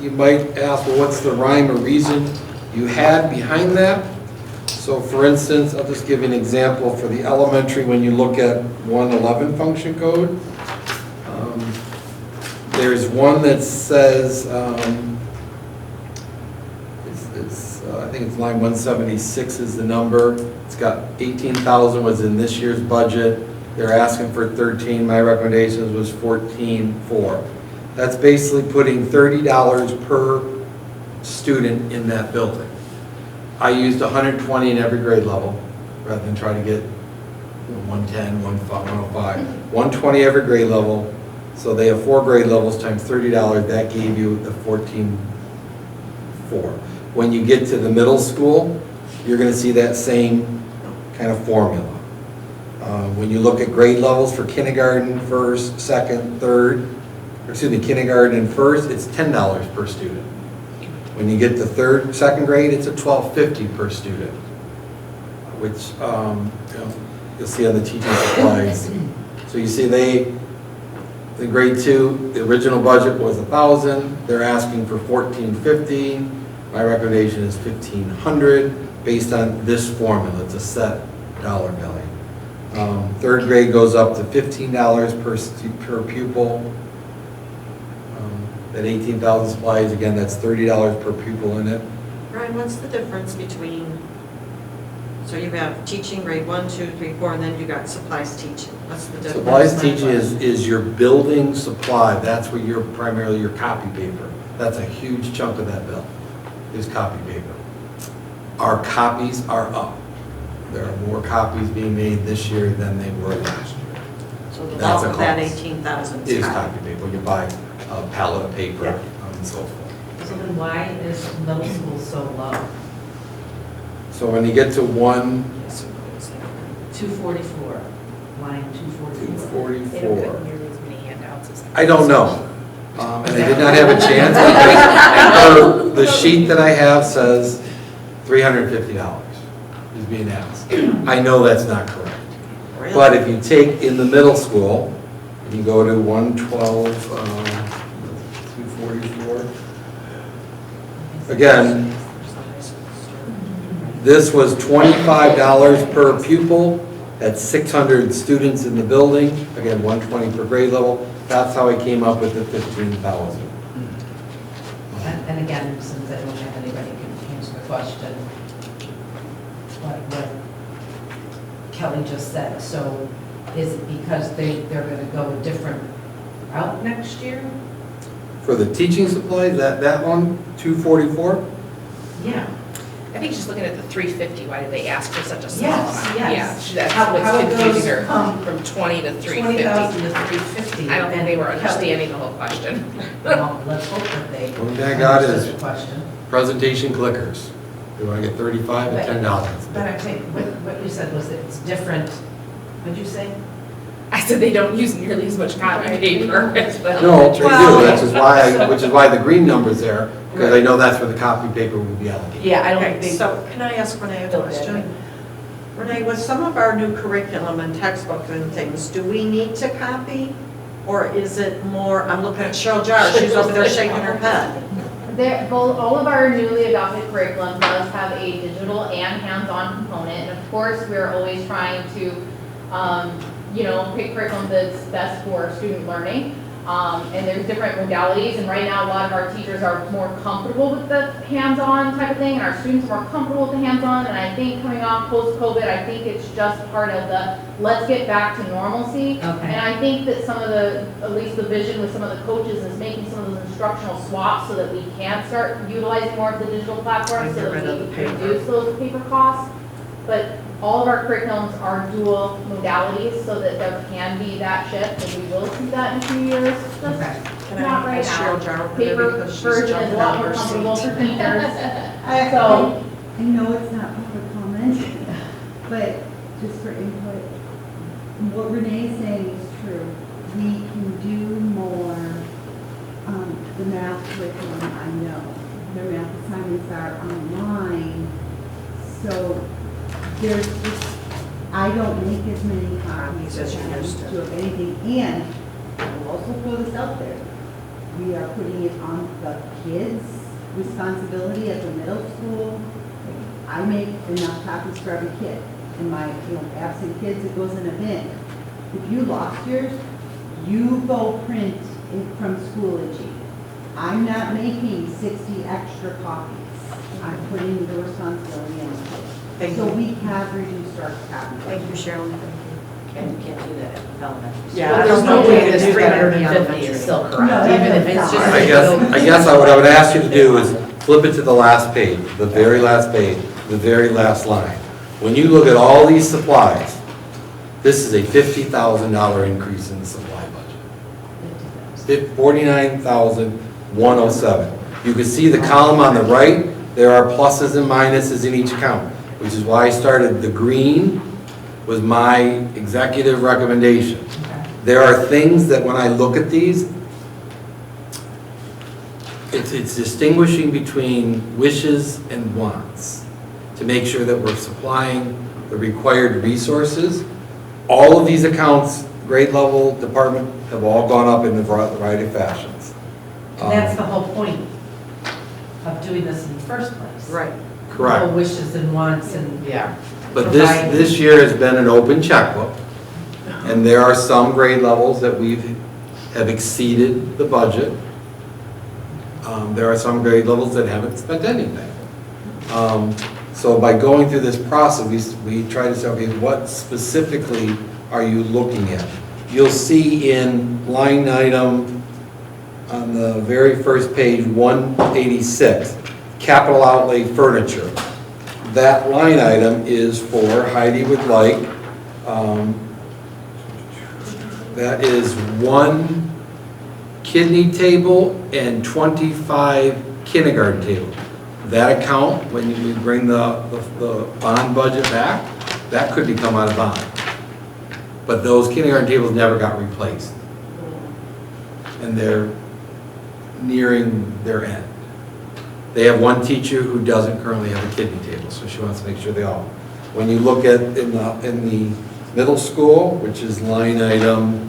you might ask, well, what's the rhyme or reason you had behind that? So for instance, I'll just give you an example for the elementary. When you look at 111 function code, there's one that says, I think it's line 176 is the number. It's got 18,000 was in this year's budget. They're asking for 13. My recommendations was 14.4. That's basically putting $30 per student in that building. I used 120 in every grade level, rather than try to get 110, 105. 120 every grade level, so they have 4 grade levels times $30, that gave you the 14.4. When you get to the middle school, you're gonna see that same kind of formula. When you look at grade levels for kindergarten, first, second, third, kindergarten and first, it's $10 per student. When you get to second grade, it's a $12.50 per student, which you'll see on the teaching supplies. So you see the grade 2, the original budget was $1,000. They're asking for $1,450. My recommendation is $1,500 based on this formula. It's a set dollar value. Third grade goes up to $15 per pupil. That 18,000 supplies, again, that's $30 per pupil in it. Brian, what's the difference between, so you have teaching grade 1, 2, 3, 4, and then you got supplies teaching. What's the difference? Supplies teaching is your building supply. That's where primarily your copy paper. That's a huge chunk of that bill, is copy paper. Our copies are up. There are more copies being made this year than they were last year. So the That's bulk a of that cost. 18,000 Is copy paper. You buy a pallet of paper and so forth. So then why is middle school so low? So when you get to 244, line 244. 244, nearly as many handouts as. I don't know. And I did not have a chance because the sheet that I have says $350 is being asked. I know that's not correct. Really? But if you take in the middle school, if you go to 112, 244, again, this was $25 per pupil. That's 600 students in the building. Again, 120 per grade level. That's how I came up with the 15,000. And again, since I don't have anybody who can answer the question, like what Kelly just said, so is it because they're gonna go a different route next year? For the teaching supplies, that one, 244? Yeah. I think she's looking at the 350, why did they ask for such a small Yes, amount? yes. Yeah, that's How it what's confusing goes her, from from 20 to 350. 20,000 to 350. I don't think they were And understanding the whole question. Well, let's hope that they. One thing I got is- understood the question. Presentation clickers. You want to get 35 and $10. But I'm saying, what you said was that it's different, what'd you say? I said they don't use nearly as much copy paper as the. No, they do, which is why the green number's there, because I know that's where the copy paper will be allocated. Yeah, I don't Okay, think they. so can I ask Renee a Don't question? Renee, with some of our new curriculum and textbook and things, do we need to copy? Or is it more, I'm looking at Cheryl Jar, she's over there shaking her head. All of our newly adopted curriculum does have a digital and hands-on component. And of course, we're always trying to, pick curriculum that's best for student learning. And there's different modalities, and right now, a lot of our teachers are more comfortable with the hands-on type of thing, and our students are more comfortable with the hands-on, and I think coming off post-COVID, I think it's just part of the, let's get back to normalcy. Okay. And I think that some of the, at least the vision with some of the coaches is making some of those instructional swaps so that we can start utilizing more of the digital platforms so that we can reduce those paper costs. But all of our curriculums are dual modalities so that there can be that shift, and we will see that in a few years. Just Okay. Can not I right ask now. Cheryl Jar over there Paper because she's version is jumping a lot out of more her comfortable seat? for teachers. I So, know it's not public comment, but just for input, what Renee is saying is true. We can do more, the math curriculum, I know. The math assignments are online, so there's just, I don't make as many copies as I used to of anything, and I will also throw this out there. We are putting it on the kids' responsibility at the middle school. I make enough copies for every kid. And my, absent kids, it goes in a bin. If you lost yours, you go print it from Schoology. I'm not making 60 extra copies. I'm putting the responsibility on the kids. Thank So you. we have reduced our copies. Thank you, Cheryl. Can't do that at elementary. Yeah, But I there's don't no know way if we this could do that at 350 elementary. is still No, correct, that even if doesn't it's just. sound I guess what I would ask you to do is flip it to the last page, the very last page, the very last line. When you look at all these supplies, this is a $50,000 increase in the supply budget. 49,107. You can see the column on the right, there are pluses and minuses in each account, which is why I started, the green was my executive recommendation. Okay. There are things that when I look at these, it's distinguishing between wishes and wants to make sure that we're supplying the required resources. All of these accounts, grade level, department, have all gone up in a variety of fashions. And that's the whole point of doing this in the first place. Right. Correct. Whole wishes and wants and. Yeah. But this year has been an open checkbook, and there are some grade levels that have exceeded the budget. There are some grade levels that haven't spent anything. So by going through this process, we try to say, okay, what specifically are you looking at? You'll see in line item on the very first page, 186, capital outlay furniture. That line item is for Heidi would like, that is 1 kidney table and 25 kindergarten tables. That account, when you bring the bond budget back, that could become out of bond. But those kindergarten tables never got replaced. And they're nearing their end. They have one teacher who doesn't currently have a kidney table, so she wants to make sure they all. When you look at in the middle school, which is line item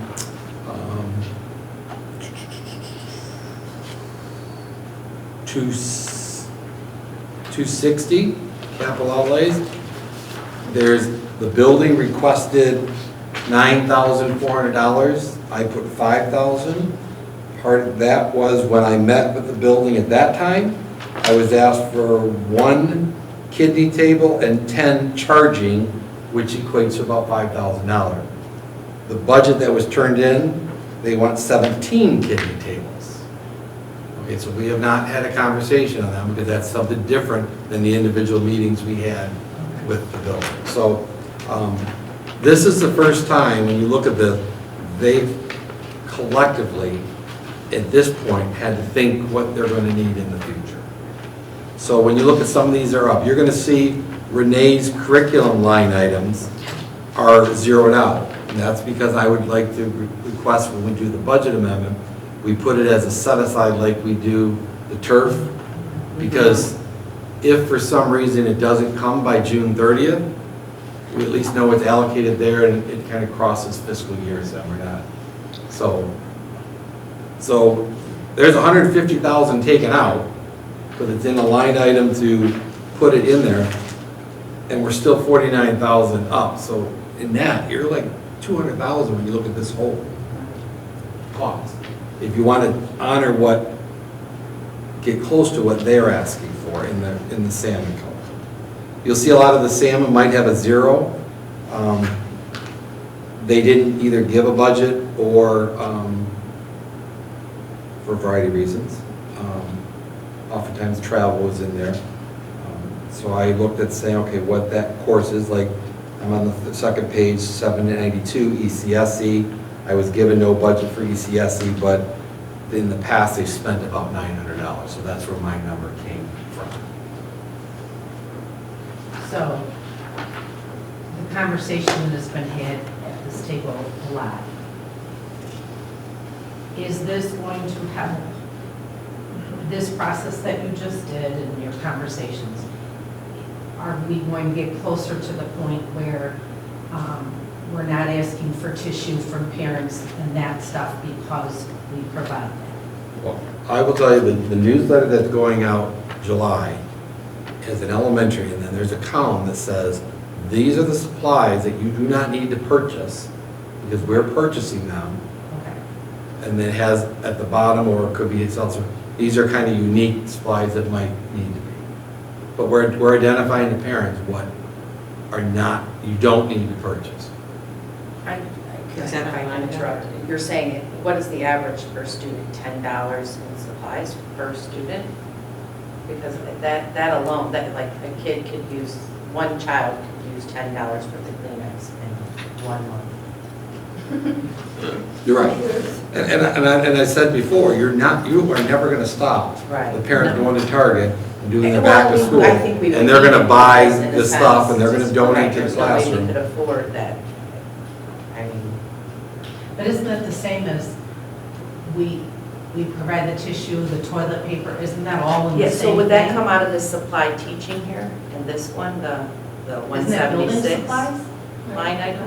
260, capital outlays, there's the building requested $9,400. I put $5,000. Part of that was when I met with the building at that time, I was asked for 1 kidney table and 10 charging, which equates to about $5,000. The budget that was turned in, they want 17 kidney tables. Okay, so we have not had a conversation on that because that's something different than the individual meetings we had with the building. So this is the first time when you look at they've collectively at this point had to think what they're going to need in the future. So when you look at some of these are up, you're going to see Renee's curriculum line items are zeroed out. And that's because I would like to request when we do the budget amendment, we put it as a set aside like we do the turf. Because if for some reason it doesn't come by June 30th, we at least know it's allocated there and it kind of crosses fiscal years that we're not. So there's 150,000 taken out, but it's in a line item to put it in there, and we're still 49,000 up. So in that, you're like 200,000 when you look at this whole cost. If you want to honor get close to what they're asking for in the salmon color. You'll see a lot of the salmon might have a 0. They didn't either give a budget or for a variety of reasons. Oftentimes travel was in there. So I looked at saying, okay, what that course is like. I'm on the second page, 792 ECSE. I was given no budget for ECSE, but in the past they spent about $900. So that's where my number came from. So, the conversation that's been had at this table a lot. Is this going to help this process that you just did in your conversations? Are we going to get closer to the point where we're not asking for tissue from parents and that stuff because we provide that? Well, I will tell you the newsletter that's going out July has an elementary, and then there's a column that says, these are the supplies that you do not need to purchase because we're purchasing them. Okay. And then it has at the bottom, or it could be seltzer, these are kind of unique supplies that might need to be. But we're identifying to parents what are not, you don't need to purchase. Is that I fine? interrupted. You're saying, what is the average per student? $10 in supplies per student? Because that alone, that like a kid could use, one child could use $10 worth of Kleenex in 1 month. You're right. And I said before, you are never gonna stop Right. the parent going to Target and doing the Well, back to school. I think we would And they're need gonna to buy do this in a the stuff sense, and they're gonna just donate to there's the no way we classroom. could afford that. I mean, But isn't it the same as we provide the tissue, the toilet paper, isn't that all in the yeah, same so would that thing? come out of the supply teaching here, in this one, the Isn't that building 176 supplies? line item?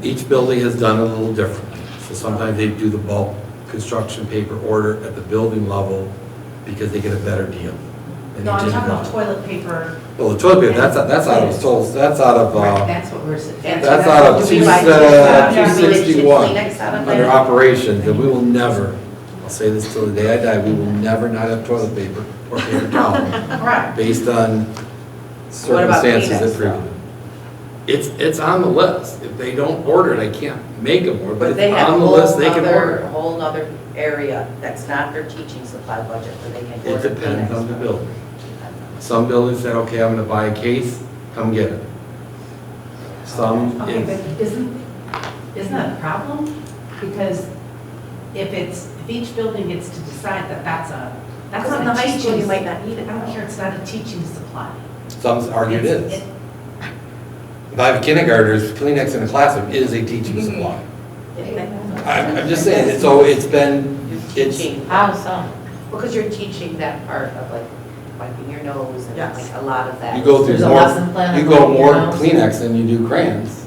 Each building has done it a little differently. So sometimes they do the bulk construction paper order at the building level because they get a better deal. than No, I'm each talking about individual. toilet paper. Well, the toilet paper, that's out of, that's out of, Right, that's what we're saying. that's out of Do we buy Kleenex? Do we legit 261 Kleenex out of under there? operations, and we will never, I'll say this till the day I die, we will never not have toilet paper or paper towel Right. based on What about circumstances that Kleenex, though? prevent it. It's on the list. If they don't order it, I can't make them order, but But they it's have a on the whole list, they can other, order. whole other area that's not their teaching supply budget, where they can It order depends Kleenex on the from. building. Some buildings said, okay, I'm gonna buy a case, come get it. Some Okay, is, but isn't that a problem? Because if each building gets to decide that that's Because not in the a high school, you teaching, might not need it. I don't care, it's not a teaching supply. some argue it is. It- If I have kindergartners, Kleenex in the classroom is a teaching supply. I'm just saying, so it's been, You're it's, teaching. How so? Because you're teaching that part of like wiping your nose and Yes. like a lot of that. you go through There's a more, lesson plan you on go wiping more your nose. Kleenex than you do crayons.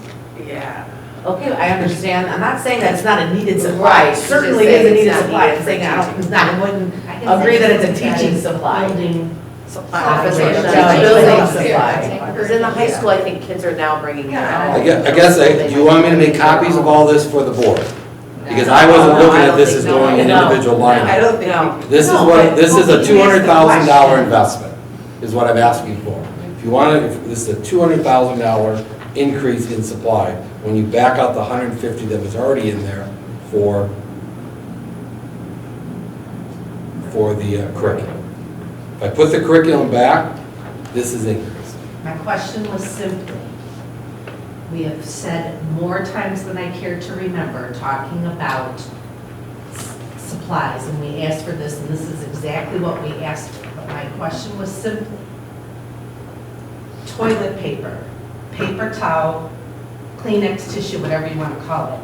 Yeah. Okay, I understand, I'm not saying that's not a needed supply, Right, it certainly just is a saying it's needed not supply, needed I'm saying for I don't, teaching. it's not, I wouldn't agree that it's a teaching supply. Building Supply. Office Building or supply. building supply. Because in the high school, I think kids are now bringing their own. I guess, do you want me to make copies of all this for the board? Because I wasn't No, looking I at don't this think as no. going in No. individual line. I don't think. No. This is No, what, but- this is but a we can ask the $200,000 question. investment, is what I'm asking for. If you want to, if this is a $200,000 increase in supply, when you back out the 150 that was already in there for the curriculum. If I put the curriculum back, this is increasing. My question was simply, we have said more times than I care to remember, talking about supplies, and we asked for this, and this is exactly what we asked for. But my question was simply, toilet paper, paper towel, Kleenex tissue, whatever you want to call it.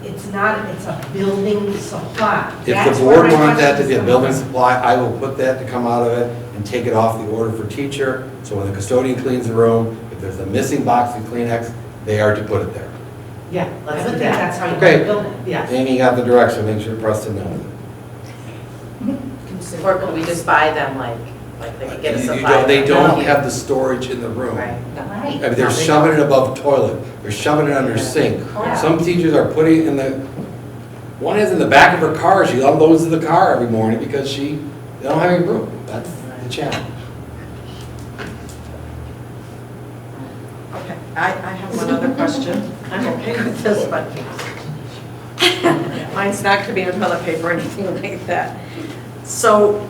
It's not, it's a building supply. If That's the where board my wanted that to question be a is building coming supply, I will put that to come out of it and take it off the order for teacher. So when the custodian cleans the room, if there's a missing box of Kleenex, they are to put it there. from. Yeah, I Let's would do think that. that's how you Okay. build it. Yes. Amy got the direction, make sure Preston knows it. Or could we just buy them like they could get a You supply? don't- They don't No. have the storage in the room. Right. Right. I mean, they're shoving it above toilet, they're shoving it under sink. Correct. Some teachers are putting it in the, one is in the back of her car, she unloads the car every morning because they don't have any room. That's the challenge. Okay, I have one other question. I'm okay with this, but mine's not gonna be in toilet paper or anything like that. So,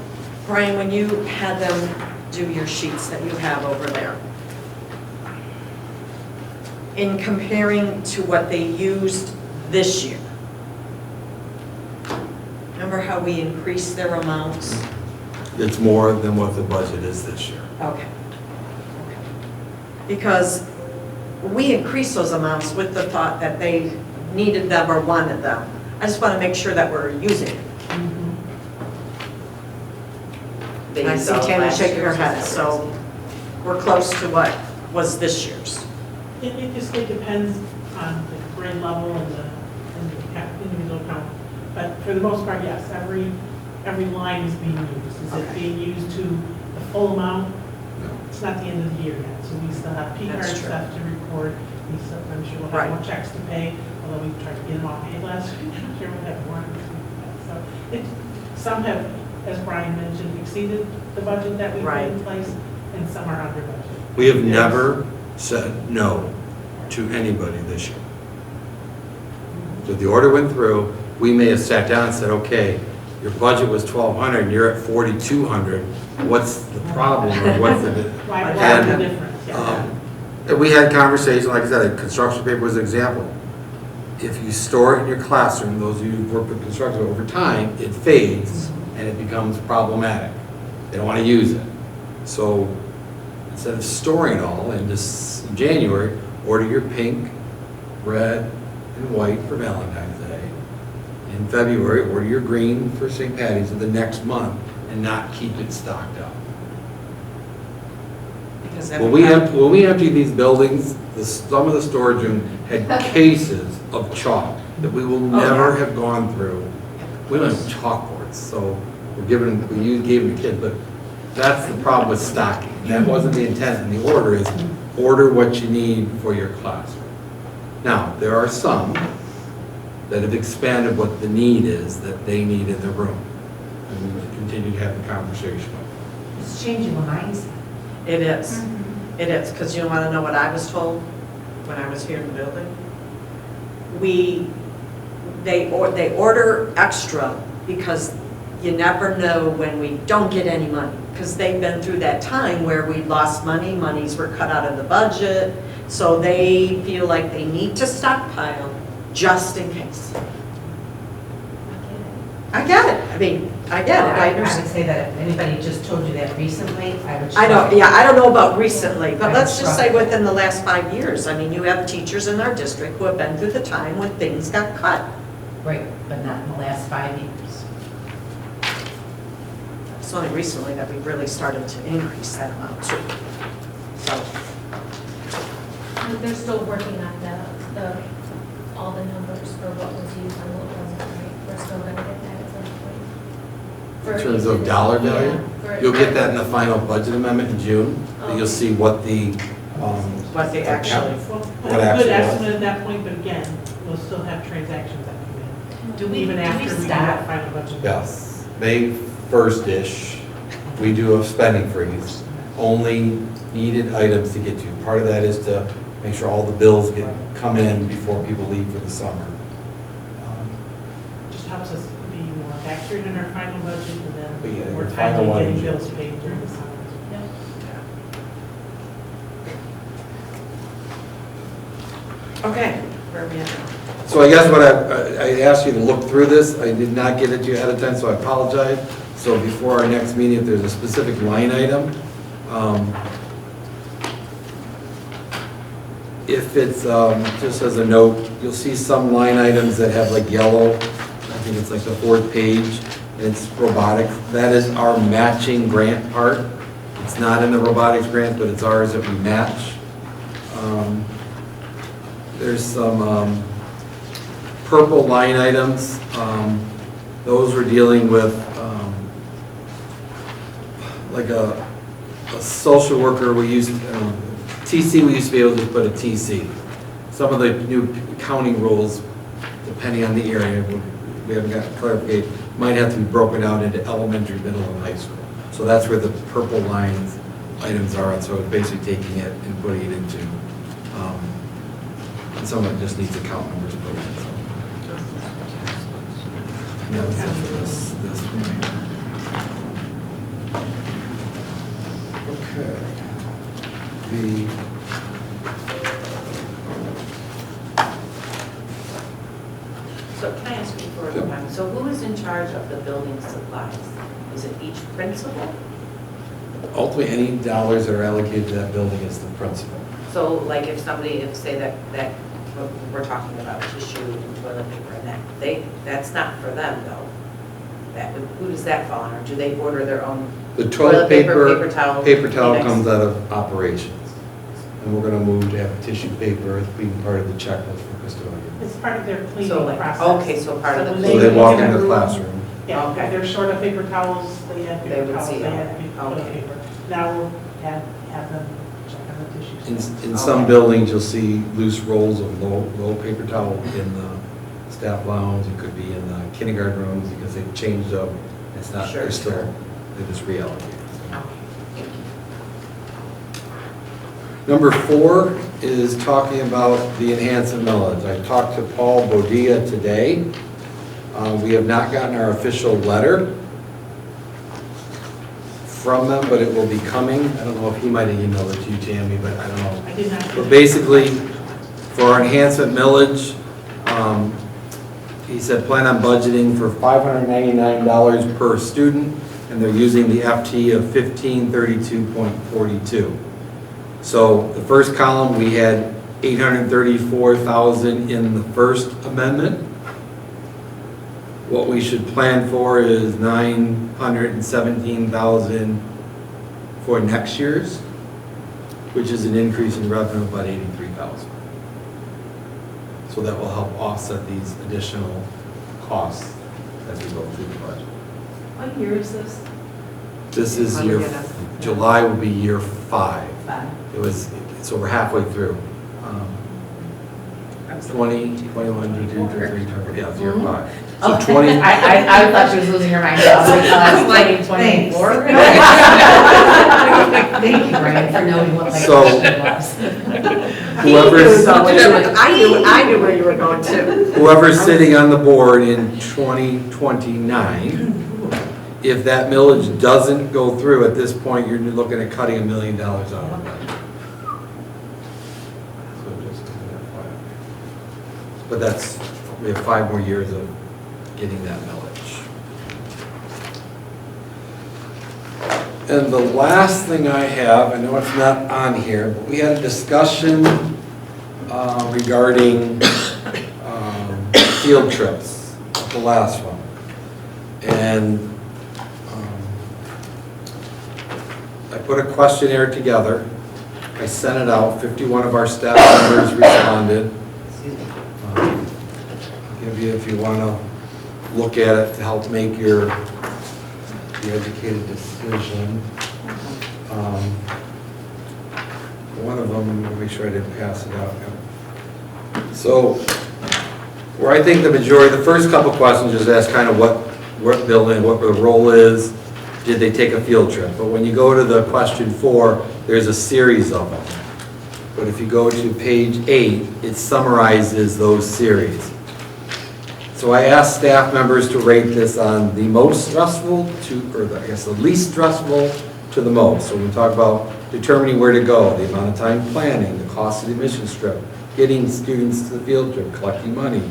Brian, when you had them do your sheets that you have over there, in comparing to what they used this year, remember how we increased their amounts? It's more than what the budget is this year. Okay. Because we increased those amounts with the thought that they needed them or wanted them. I just want to make sure that we're using it. They And I used see all Tammy last shaking her year's, head, is that what so we're close to what was this year's. It depends on the grade level and the individual count. But for the most part, yes, every line is being used. Is it being used to the full amount? It's not the end of the year yet, so we still have P card That's true. stuff to record. We still, I'm sure we'll Right. have more checks to pay, although we tried to get them all paid last week. I'm sure we'll have more. So some have, as Brian mentioned, exceeded the budget that we put Right. in place, and some are under budget. We have never said no to anybody this year. So the order went through, we may have sat down and said, okay, your budget was 1,200, and you're at 4,200, what's the problem, or what's the? Why And, the difference? Yeah. And we had conversations, like I said, construction paper was an example. If you store it in your classroom, those of you who've worked with construction, over time, it fades and it becomes problematic. They don't want to use it. So instead of storing it all in this in January, order your pink, red, and white for Valentine's Day. In February, order your green for St. Patty's of the next month and not keep it stocked up. Because When we emptied these buildings, some of the storage room had cases of chalk that we will never have gone through. We don't have chalkboards, so we gave them to kids, but that's the problem with stocking. That wasn't the intent, and the order is order what you need for your classroom. Now, there are some that have expanded what the need is that they need in their room. And we continue to have the conversation. It's changing the mindset. It is. It is, because you want to know what I was told when I was here in the building? They order extra because you never know when we don't get any money. Because they've been through that time where we lost money, monies were cut out of the budget, so they feel like they need to stockpile just in case. I get it. I mean, I get it. I would say that if anybody just told you that recently, I would. I don't, yeah, I don't know about recently, but I let's just say struggle. within the last 5 years. I mean, you have teachers in our district who have been through the time when things got cut. Right, but not in the last 5 years. It's only recently that we really started to increase that amount too. So, They're still working on all the numbers for what was used and what wasn't, right? We're still gonna get that at some point. For In terms each of dollar yeah, value, for- you'll get that in the final budget amendment in June. And you'll see what the, what they actually, Well, What a good actually was. estimate at that point, but again, we'll still have transactions that come in. Do we Even after we do stop? that final budget. yes, May 1st-ish, we do a spending freeze. Only needed items to get to. Part of that is to make sure all the bills come in before people leave for the summer. Just helps us be more accurate in our final budget, and But yeah, then your we're final timely one getting is- bills paid during the summer. okay, where are we at now? So I guess what I asked you to look through this, I did not get it to you ahead of time, so I apologize. So before our next meeting, if there's a specific line item, if it's, just as a note, you'll see some line items that have like yellow, I think it's like the 4th page, and it's robotics. That is our matching grant part. It's not in the robotics grant, but it's ours that we match. There's some purple line items. Those we're dealing with, like a social worker, we used, TC, we used to be able to put a TC. Some of the new accounting rules, depending on the area, we haven't got clarification, might have to be broken out into elementary, middle, and high school. So that's where the purple lines items are, and so it's basically taking it and putting it into, and some of it just needs account numbers put in, so. And that was it for this one. Okay. So can I ask you for a time? So who is in charge of the building supplies? Is it each principal? Ultimately, any dollars that are allocated to that building is the principal. So like if somebody, if say that what we're talking about, tissue and toilet paper and that's not for them though. Who does that fall under? Do they order their own? The toilet paper, paper towel? paper towel Kleenex? comes out of operations. And we're gonna move to have tissue paper as being part of the checklist for custodians. It's part of their So cleaning like, process. okay, so part of So the. when So they walk in get a the room, classroom. Yeah, Okay. if they're short of paper towels, they have They paper would towels, see they that. have toilet Okay. paper. Now we'll have them check on the tissues. In some buildings, you'll see loose rolls of low paper towel in the staff lounge. It could be in the kindergarten rooms because they've changed up. It's not, Sure, they're still, sure. they just reallocated. Okay, thank you. Number 4 is talking about the enhancement millage. I talked to Paul Bodilla today. We have not gotten our official letter from them, but it will be coming. I don't know if he might have emailed it to you, Tammy, but I don't know. I did not. But basically, for our enhancement millage, he said plan on budgeting for $599 per student, and they're using the FT of 1532.42. So the first column, we had 834,000 in the first amendment. What we should plan for is 917,000 for next year's, which is an increase in revenue of about 83,000. So that will help offset these additional costs as we go through the budget. What year is this? This is How do we year, get us? July will be year 5. 5. It was, so we're halfway through. 20, 21, 22, 23, 24, yeah, it's year 5. So 20. I thought she was losing her mind. I was like, 2024? Thank you, Brian, for knowing what my So- question was. Whoever's, I knew where you were going to. whoever's sitting on the board in 2029, if that millage doesn't go through at this point, you're looking at cutting $1 million out of the budget. So just as an FYI. But that's, we have 5 more years of getting that millage. And the last thing I have, I know it's not on here, but we had a discussion regarding field trips, the last one. And I put a questionnaire together. I sent it out. 51 of our staff members responded. I'll give you, if you want to look at it to help make the educated decision. One of them, let me make sure I didn't pass it out. So, where I think the majority, the first couple questions just ask kind of what building, what the role is, did they take a field trip? But when you go to the question 4, there's a series of them. But if you go to page 8, it summarizes those series. So I asked staff members to rate this on the most stressful to, or I guess the least stressful to the most. So when we talk about determining where to go, the amount of time planning, the cost of the admission trip, getting students to the field trip, collecting money,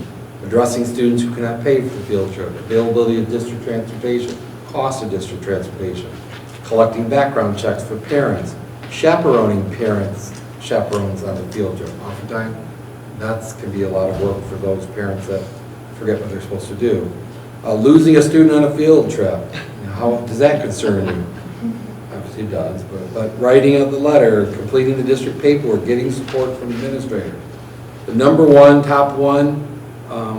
addressing students who cannot pay for the field trip, availability of district transportation, cost of district transportation, collecting background checks for parents, chaperoning chaperones on the field trip. Oftentimes, that can be a lot of work for those parents that forget what they're supposed to do. Losing a student on a field trip, how does that concern you? Obviously it does, but writing of the letter, completing the district paperwork, getting support from administrators. The number one, top one,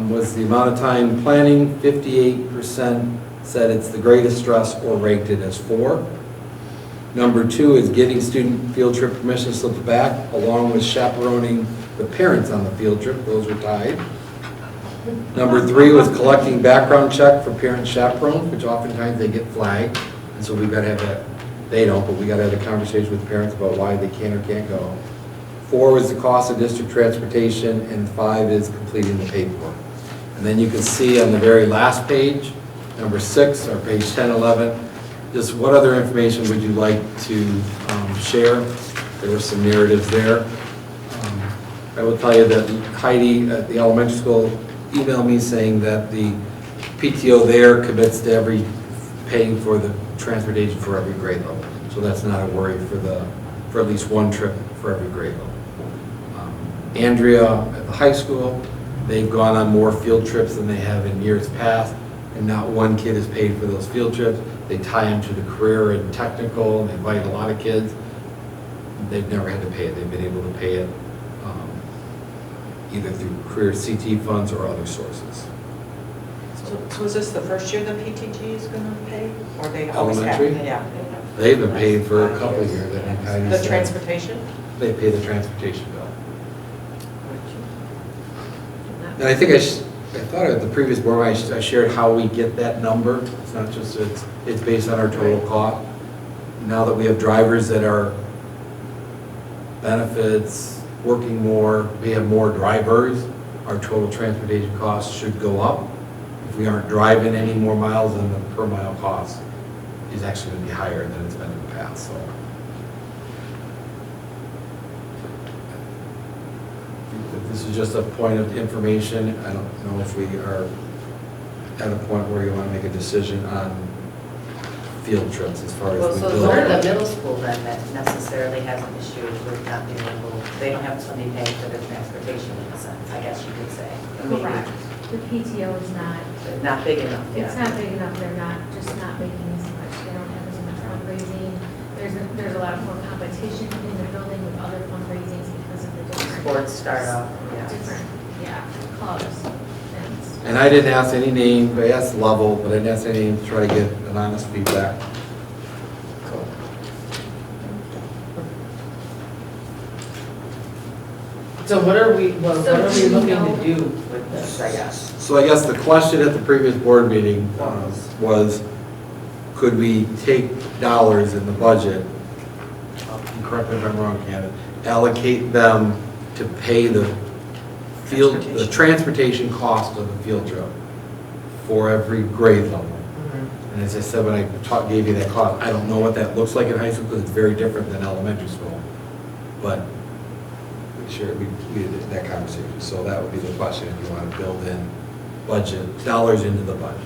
was the amount of time planning. 58% said it's the greatest stress or ranked it as 4. Number 2 is getting student field trip permission slips back, along with chaperoning the parents on the field trip. Those were tied. Number 3 was collecting background check for parent chaperones, which oftentimes they get flagged, and so we've got to have that. They don't, but we got to have a conversation with parents about why they can or can't go. 4 is the cost of district transportation, and 5 is completing the paperwork. And then you can see on the very last page, number 6, or page 10, 11, just what other information would you like to share? There were some narratives there. I will tell you that Heidi at the elementary school emailed me saying that the PTO there commits to paying for the transportation for every grade level. So that's not a worry for at least one trip for every grade level. Andrea at the high school, they've gone on more field trips than they have in years past, and not one kid is paid for those field trips. They tie them to the career and technical, and they invite a lot of kids. They've never had to pay it. They've been able to pay it either through career CT funds or other sources. So is this the first year the PTG is going to pay? Or they always have? Elementary? Yeah. They've been paid for a couple of years, I think Heidi The said. transportation? They pay the transportation bill. And I think I thought at the previous board, I shared how we get that number. It's not just, it's based on our total cost. Now that we have drivers that are benefits, working more, we have more drivers, our total transportation costs should go up. If we aren't driving any more miles, then the per mile cost is actually going to be higher than it's been in the past, so. This is just a point of information. I don't know if we are at a point where you want to make a decision on field trips as far Well, as we so build. we're the middle school then that necessarily has an issue with not being able, they don't have somebody paying for their transportation in a sense, I guess you could say. Maybe Correct. The PTO is not, Not big enough, it's yeah. not big enough, they're not, just not making as much, they don't have as much fundraising. There's a lot more competition in the building with other fundraisings because of the different. Sports start off, yeah. Different, yeah, clubs and. And I didn't ask any name, I asked level, but I didn't ask any name to try to get an honest feedback. So what are we So do you looking know- to do with this, I guess? So I guess the question at the previous board meeting was, could we take dollars in the budget, correct me if I'm wrong, Candace, allocate them to pay the transportation cost of the field trip for every grade level? And as I said, when I gave you that cost, I don't know what that looks like in high school because it's very different than elementary school. But sure, we did that conversation. So that would be the question, if you want to build in budget, dollars into the budget.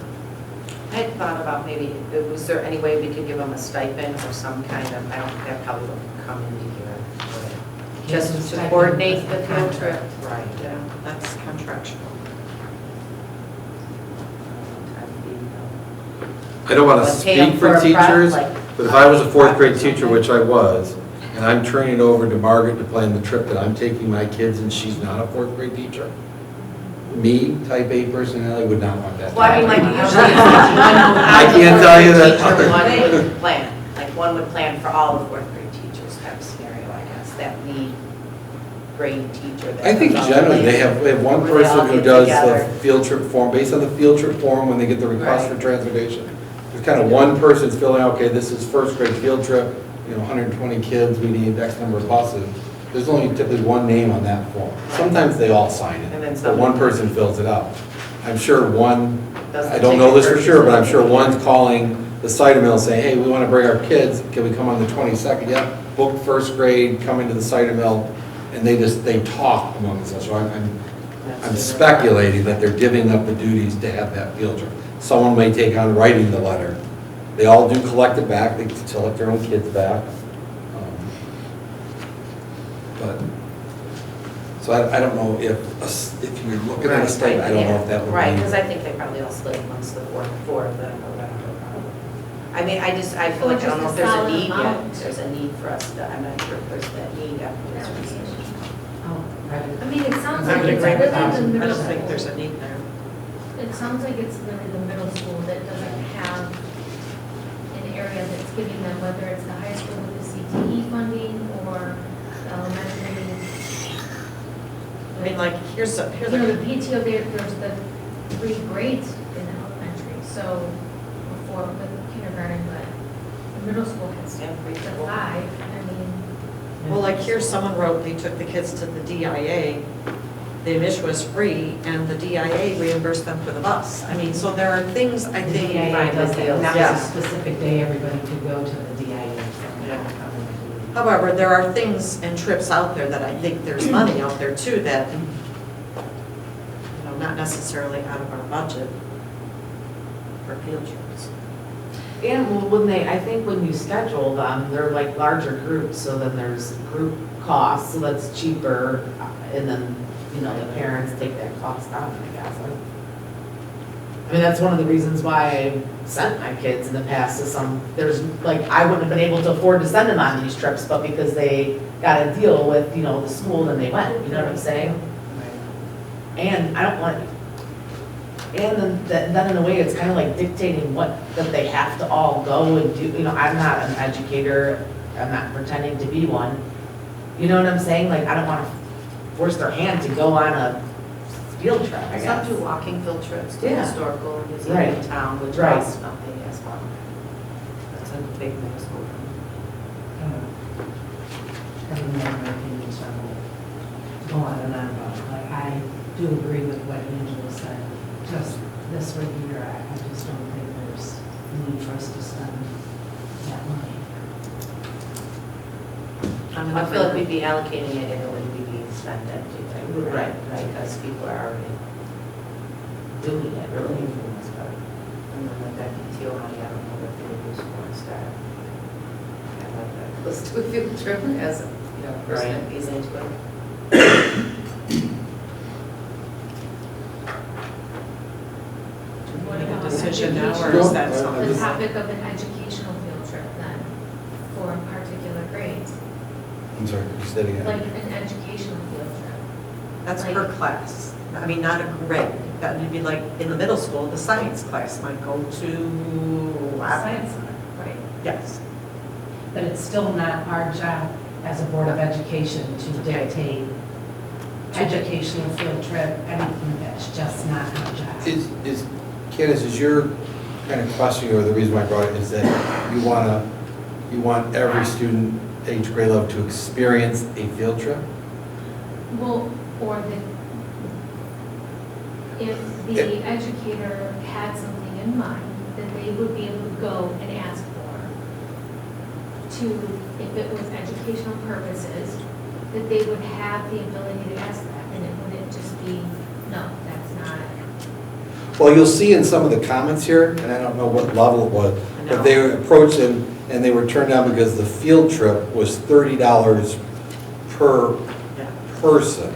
I had thought about maybe, was there any way we could give them a stipend or some kind of, I don't think that probably would come into here. would it? Just to Stipend coordinate the is a field trip. contract. Right, yeah. That's contractual. I don't want to Like pay 'em speak for for a prep, teachers, like, but if I was a fourth prep or grade teacher, something. which I was, and I'm turning it over to Margaret to plan the trip that I'm taking my kids and she's not a fourth grade teacher, me, type A personality, would not want that. to Well, I mean, like happen. usually. I can't tell you that. Teacher, one would plan, like one would plan for all the fourth grade teachers type of scenario, I guess, that lead grade teacher. that I think does all generally the they have one Where they all person who get does together. the field trip form, based on the field trip form when they get the request for Right. transportation. There's kind of one person's filling out, okay, this is first grade field trip, 120 kids, we need X number of buses. There's only typically one name on that form. Sometimes they all sign And then it, but one person fills it out. I'm sure one, Does the I don't know ticket this for purchase sure, but I'm and sure everything. one's calling the cider mill saying, hey, we want to bring our kids, can we come on the 22nd? Yep, booked first grade, coming to the cider mill, and they talk among themselves. So I'm speculating that they're divvying up the duties to have that field trip. Someone may take on writing the letter. They all do collect it back, they select their own kids back. But, so I don't know if you're looking at a state, I don't know if that would be. Right, because I think they probably all split amongst the four of them or whatever. I mean, I feel like I don't know if there's a need yet. If there's a need for us to, I'm not sure if there's that need after this research. Oh, right. I mean, it sounds I like would it's agree with really that. the I middle don't school. think there's a need there. It sounds like it's really the middle school that doesn't have an area that's giving them, whether it's the high school with the CTE funding or the elementary. I mean, like, here's You a know, the PTO, there's the 3 grades in elementary, so before with kindergarten, but the middle school has Yeah, the preschool. 5. I mean, Well, like here, someone wrote, they took the kids to the DIA, the admission was free, and the DIA reimbursed them for the bus. I mean, so there are things, I The think. DIA does that, and Yeah. that's a specific day everybody could go to the DIA. However, there are things and trips out there that I think there's money out there too that, not necessarily out of our budget for field trips. And I think when you schedule them, they're like larger groups, so then there's group costs, so that's cheaper, and then, the parents take that cost out, I guess. I mean, that's one of the reasons why I sent my kids in the past to I wouldn't have been able to afford to send them on these trips, but because they got a deal with, the school, then they went, you know what I'm saying? And I don't want, and then in a way, it's kind of like dictating that they have to all go and do, I'm not an educator, I'm not pretending to be one. You know what I'm saying? Like, I don't want to force their hand to go on a field trip, I Some guess. do walking field trips to Yeah. historical museum Right. in town, which Right. costs nothing as well. That's a big middle school. having more of my opinions, so I won't go on and on about it. But I do agree with what Angela said. Just this right here, I just don't think there's need for us to spend that money. I feel like we'd be allocating it if it wouldn't be being spent empty, right? Right. Because people are already doing it, really, for the most part. And then like that PTO money, I don't know what they would use for instead. I like that, close to a field trip as, you know, person that pays into it. What Make a about decision now, or education? is that No, something? The topic of an educational field trip then, for particular grades, I'm sorry, could you say it like again? an educational field trip. That's Like- per class. I mean, not a grade. That would be like, in the middle school, the science class might go to, Science center. Right. yes. But it's still not our job as a Board of Education to dictate educational field trip, anything, that's just not our job. Candace, is your kind of question, or the reason why I brought it, is that you want every student, age grade level, to experience a field trip? Well, or if the educator had something in mind, that they would be able to go and ask for, to, if it was educational purposes, that they would have the ability to ask that, and it wouldn't just be, no, that's not. Well, you'll see in some of the comments here, and I don't know what level it was, but they were approached and they were turned down because the field trip was $30 per Yeah. person.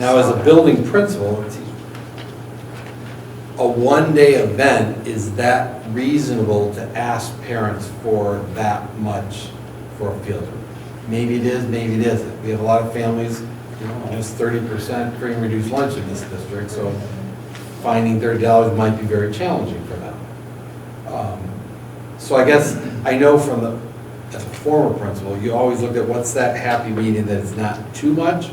Now, as a building principal, a one-day event, is that reasonable to ask parents for that much for a field trip? Maybe it is, maybe it isn't. We have a lot of families, you know, just 30% free and reduced lunch in this district, so finding $30 might be very challenging for them. So I guess, I know from as a former principal, you always look at what's that happy medium that is not too much.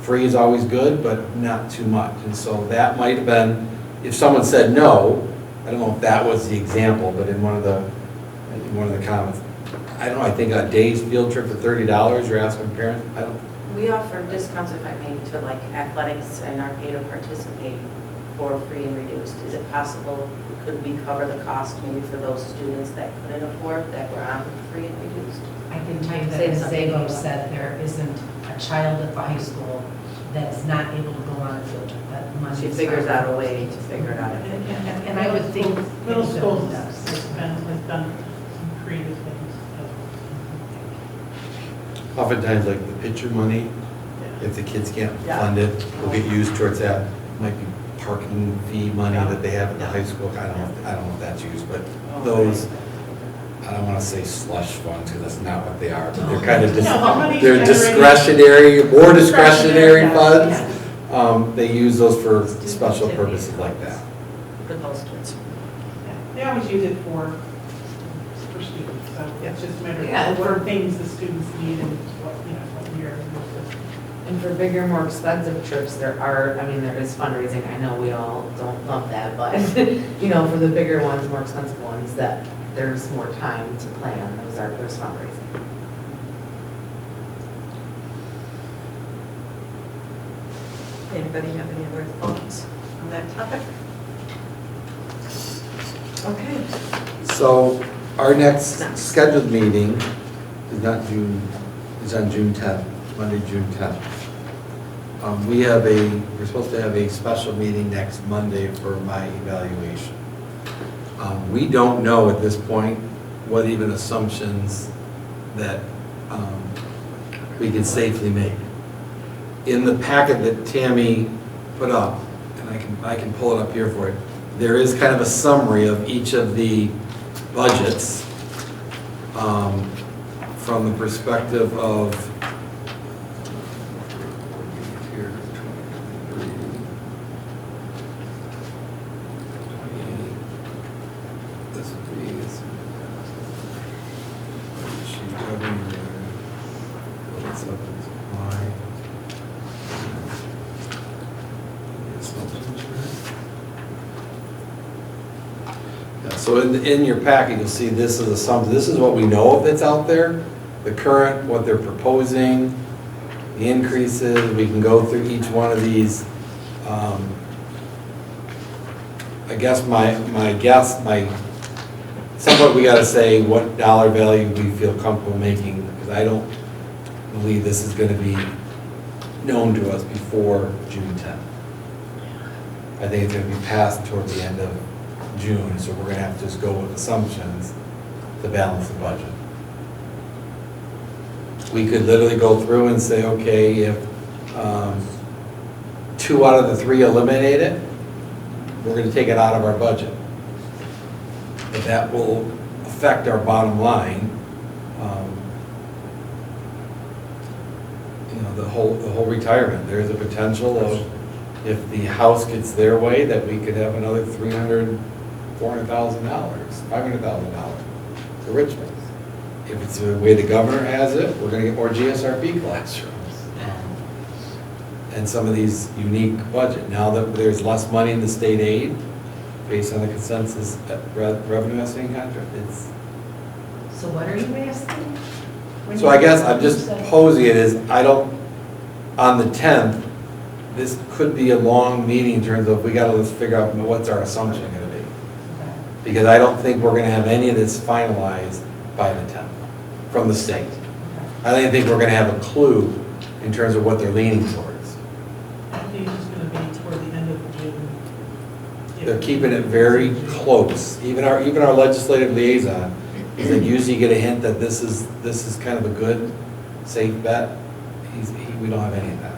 Free is always good, but not too much. And so that might have been, if someone said no, I don't know if that was the example, but in one of the comments, I don't know, I think a day's field trip for $30, you're asking parents, I don't, We offer discounts, if I may, to like athletics and are paid to participate for free and reduced. Is it possible, could we cover the cost maybe for those students that couldn't afford, that were on free and reduced? I can tell you that Save Ms. something. Zabo said there isn't a child at the high school that's not able to go on a field trip. That money She is figures not- out a way to figure it out. And I would think Middle it schools does. has done some creative things. oftentimes like the pitcher money, if the kids can't fund it, will get used towards that. Might be parking fee money that they have at the high school, I don't know if that's used, but those, I don't wanna say slush funds, because that's not what they are, but they're kind of, No, the money's they're generated- more discretionary Yeah. funds. They use those for special purposes like that. For those kids. They always use it for students, so it's just a matter Yeah, of what things the students need and what, what we are. And for bigger, more expensive trips, there is fundraising. I know we all don't love that, but, for the bigger ones, more expensive ones, that there's more time to plan. There's fundraising. Anybody have any other thoughts on that topic? Okay. So our next scheduled meeting is on June 10th, Monday, June 10th. We're supposed to have a special meeting next Monday for my evaluation. We don't know at this point what even assumptions that we can safely make. In the packet that Tammy put up, and I can pull it up here for you, there is kind of a summary of each of the budgets from the perspective of here, 23, 28, this would be sheet W, what's up in supply. Yeah, so in your packet, you'll see this is this is what we know of that's out there. the current, what they're proposing, the increases, we can go through each one of these. I guess somewhat we gotta say what dollar value we feel comfortable making, because I don't believe this is gonna be known to us before June 10th. I think it's gonna be passed toward the end of June, so we're gonna have to just go with assumptions to balance the budget. We could literally go through and say, okay, if 2 out of the 3 eliminate it, we're gonna take it out of our budget. But that will affect our bottom line. You know, the whole retirement, there's a potential of, if the House gets their way, that we could have another $300,000, $400,000, $500,000 to Richmond. If it's the way the governor has it, we're gonna get more GSRP classrooms. And some of these unique budget. Now that there's less money in the state aid, based on the consensus revenue estimating contract, it's. So what are you asking? So I guess I'm just posing it as, on the 10th, this could be a long meeting in terms of, we gotta figure out what's our assumption gonna be. Because I don't think we're gonna have any of this finalized by the 10th from the state. I don't think we're gonna have a clue in terms of what they're leaning towards. I think it's just gonna be toward the end of June. They're keeping it very close. Even our legislative liaison, they usually get a hint that this is kind of a good, safe bet. We don't have any of that.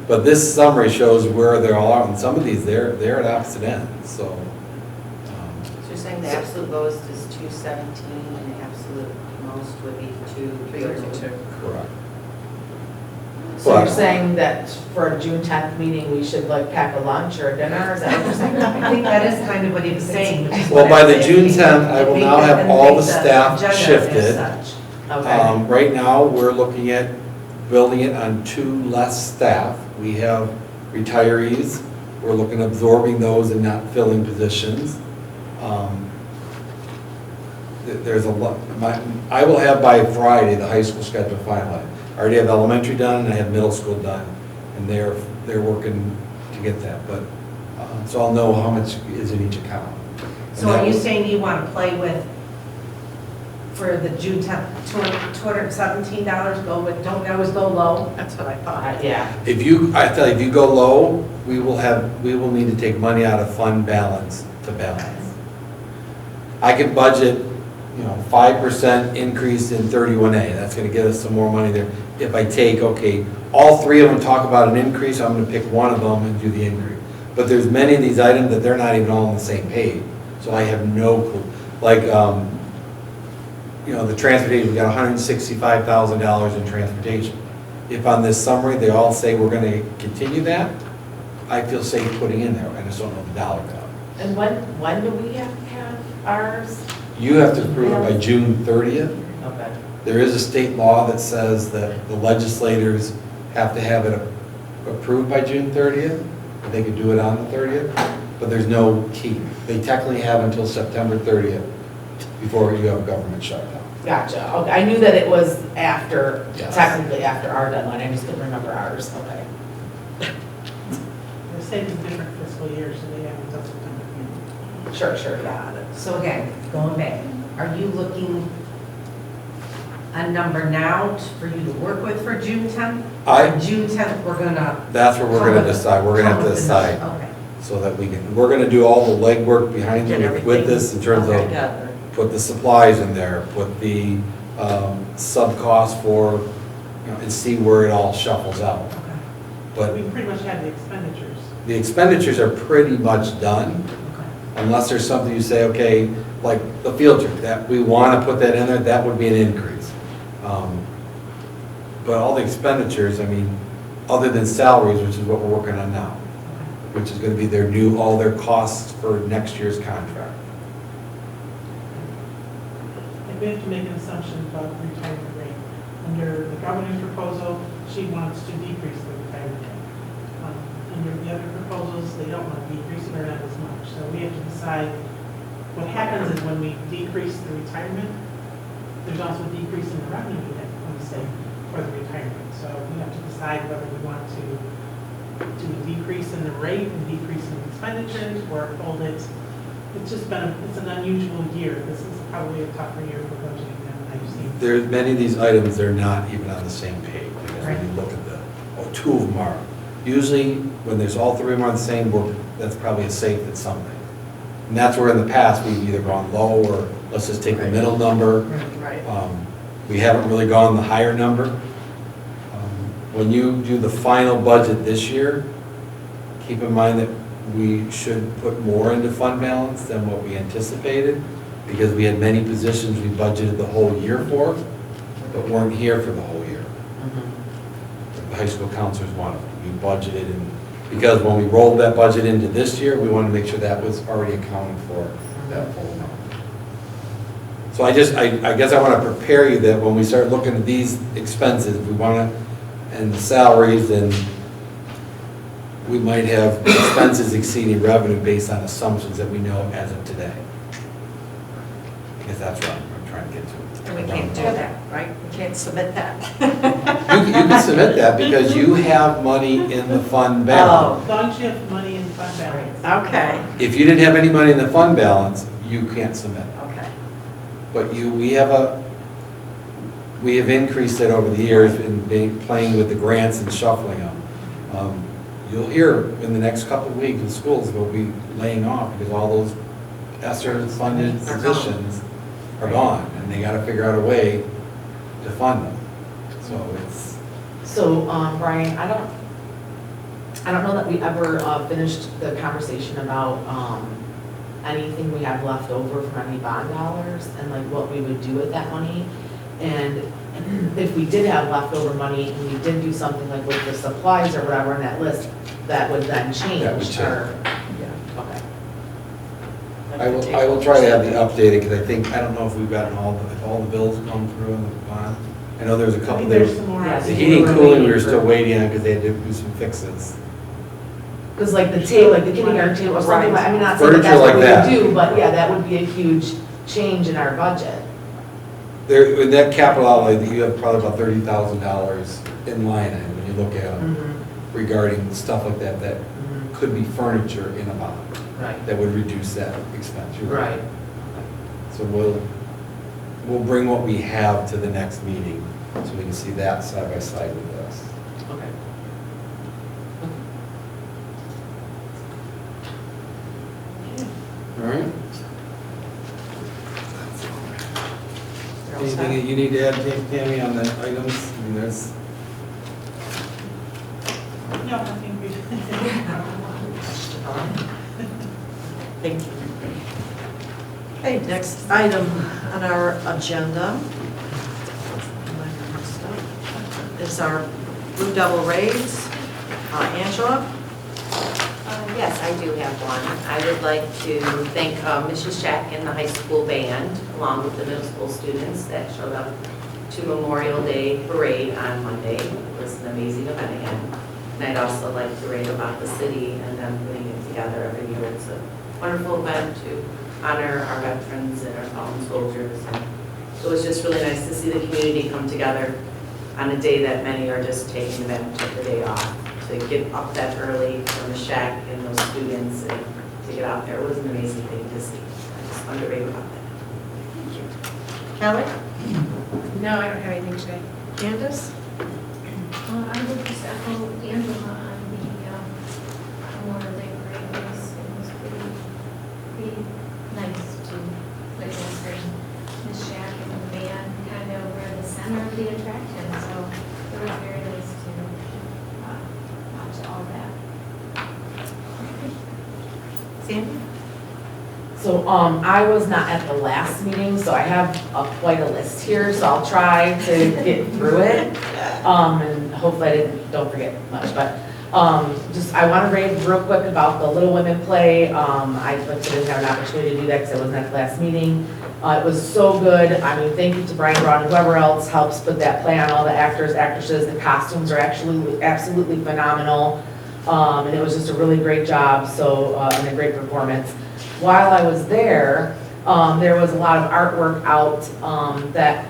But this summary shows where they all are, and some of these, they're at opposite ends, so. So you're saying the absolute lowest is 217 and the absolute most would be 302? Correct. So you're saying that for a June 10th meeting, we should like pack a lunch or a dinner, is that what you're saying? I think that is kind of what he was saying. which is Well, what by I'm the saying. June 10th, I will Make now that have and all make the staff agenda as shifted. such. Okay. Right now, we're looking at building it on 2 less staff. We have retirees, we're looking at absorbing those and not filling positions. There's a lot, I will have by Friday the high school schedule finalized. I already have elementary done and I have middle school done, and they're working to get that, but, so I'll know how much is in each account. So are you saying you want to play with, for the June 10th, $217, go with, don't always go low? That's what I thought. Yeah. I tell you, if you go low, we will need to take money out of fund balance to balance. I could budget, 5% increase in 31A, that's gonna get us some more money there. If I take, okay, all 3 of them talk about an increase, I'm gonna pick one of them and do the increase. But there's many of these items that they're not even all on the same page, so I have no clue. Like, the transportation, we got $165,000 in transportation. If on this summary, they all say we're gonna continue that, I feel safe putting in there, I just don't know the dollar value. And when do we have to have ours? You have to approve it by June 30th. Okay. There is a state law that says that the legislators have to have it approved by June 30th. They could do it on the 30th, but there's no key. They technically have until September 30th before you have a government shutdown. Gotcha. Okay. I knew that it was after, Yes. technically after our deadline. I just couldn't remember ours. Okay. The state is different fiscal years, so they have until September. Sure, yeah. So again, going back, are you looking a number now for you to work with for June 10th? Or June 10th, we're gonna. That's what we're gonna decide. We're gonna have to decide Okay. so that we're gonna do all the legwork behind Get it everything with this in terms of together. put the supplies in there, put the sub-cost for, and see where it all shuffles out. But We pretty much have the expenditures. the expenditures are pretty much done, unless there's something you say, okay, like the field trip, that we want to put that in there, that would be an increase. But all the expenditures, other than salaries, which is what we're working on now, which is going to be all their costs for next year's contract. And we have to make an assumption about the retirement rate. Under the governor's proposal, she wants to decrease the retirement rate. Under the other proposals, they don't want to decrease it or not as much. So we have to decide, what happens is when we decrease the retirement, there's also a decrease in the revenue that we say for the retirement. So we have to decide whether we want to do a decrease in the rate and decrease in expenditures or hold it. It's just been, it's an unusual year. This is probably a tougher year for budgeting than I've seen. There's many of these items, they're not even on the same page, because when you look at two of them are. Usually, when there's all three of them on the same book, that's probably a safe at something. And that's where in the past, we've either gone low, or let's just take the middle number. Right. We haven't really gone the higher number. When you do the final budget this year, keep in mind that we should put more into fund balance than what we anticipated, because we had many positions we budgeted the whole year for, but weren't here for the whole year. The high school counselors wanted, we budgeted, and because when we rolled that budget into this year, we wanted to make sure that was already accounted for that full amount. So I guess I want to prepare you that when we start looking at these expenses, we want to, and the salaries, and we might have expenses exceeding revenue based on assumptions that we know as of today. Because that's what I'm trying to get to. And we can't do that, right? We can't submit that. You can submit that because you have money in the fund balance. Don't you have money in fund balance? Okay, If you didn't have any money in the fund balance, you can't submit. okay. But we have increased it over the years in playing with the grants and shuffling them. You'll hear in the next couple of weeks, the schools will be laying off because all those ESSER-funded positions are gone, and they gotta figure out a way to fund them. So it's, So, Brian, I don't know that we ever finished the conversation about anything we have left over from any bond dollars and like what we would do with that money. And if we did have leftover money and we did do something like with the supplies or whatever on that list, that would then change. That would change. Or- yeah, okay. I will try to have the updated, because I think, I don't know if we've gotten if all the bills come through in the bond. I know there's a I couple think there. there's some more. Yeah, The heating and cooling, we were still waiting on because they had to do some fixes. Because like the table, like the kindergarten table or something, like- I mean, not saying that Furniture that's what like we that. would do, but yeah, that would be a huge change in our budget. There, in that capital outlay, you have probably about $30,000 in line item when you look at them regarding stuff like that, that could be furniture in a bond. Right. That would reduce that expense. You're Right. So we'll bring what we have to the next meeting, so we can see that side by side with this. Okay. All right? You're all set? Anything that you need to add, Tammy, on the items? I mean, there's, No, I think we. Thank you. Okay, next item on our agenda is our Blue Devil Raids. Angela? Yes, I do have one. I would like to thank Mrs. Shack and the high school band, along with the middle school students that showed up to Memorial Day Parade on Monday. It was an amazing event again. And I'd also like to rave about the city and them putting it together every year. It's a wonderful event to honor our veterans and our fallen soldiers. And it was just really nice to see the community come together on a day that many are just taking advantage of the day off. To get up that early from the shack and those students and to get out there was an amazing thing to see. I just wanted to rave about that. Thank you. Kelly? No, I don't have anything today. Candace? I would just echo Angela on the Memorial Day parade. It was pretty nice to witness and Ms. Shack and the band kind of were the center of the attraction. So it was very nice to watch all that. Sandy? So, I was not at the last meeting, so I have quite a list here, so I'll try to get through it. And hopefully I don't forget much, but, just, I want to rave real quick about the Little Women play. I didn't have an opportunity to do that because I wasn't at the last meeting. It was so good. I mean, thank you to Brian Brown and whoever else helps put that play on, all the actors, actresses. The costumes are actually absolutely phenomenal. And it was just a really great job, so, and a great performance. While I was there was a lot of artwork out that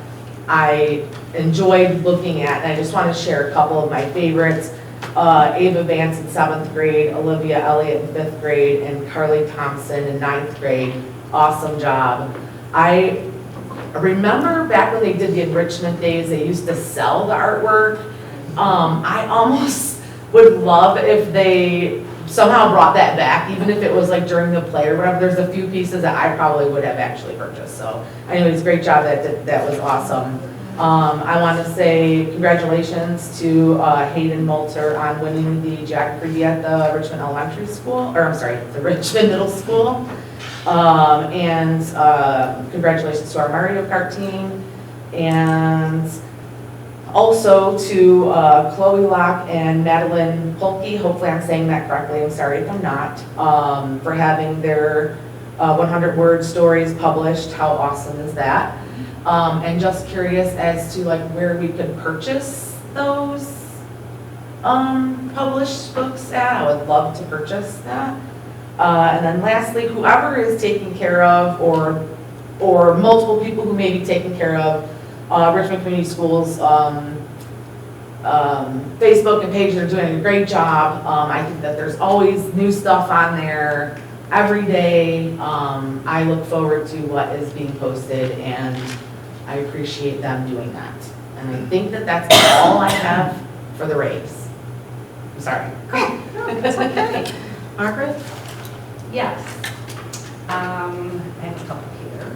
I enjoyed looking at, and I just want to share a couple of my favorites. Ava Vance in 7th grade, Olivia Elliott in 5th grade, and Carly Thompson in 9th grade. Awesome job. I remember back when they did the enrichment days, they used to sell the artwork. I almost would love if they somehow brought that back, even if it was like during the play or whatever. There's a few pieces that I probably would have actually purchased. So anyways, great job, that was awesome. I want to say congratulations to Hayden Moulter on winning the geography at the Richmond Elementary School, or I'm sorry, the Richmond Middle School. And congratulations to our Mario Kart team. And also to Chloe Locke and Madeline Polke, hopefully I'm saying that correctly, I'm sorry if I'm not, for having their 100-word stories published. How awesome is that? And just curious as to like where we could purchase those published books at. I would love to purchase that. And then lastly, whoever is taking care of, or multiple people who may be taking care of Richmond Community Schools Facebook and page, are doing a great job. I think that there's always new stuff on there every day. I look forward to what is being posted, and I appreciate them doing that. And I think that that's all I have for the raves. I'm sorry. No, that's okay. Margaret? Yes. I have a couple here.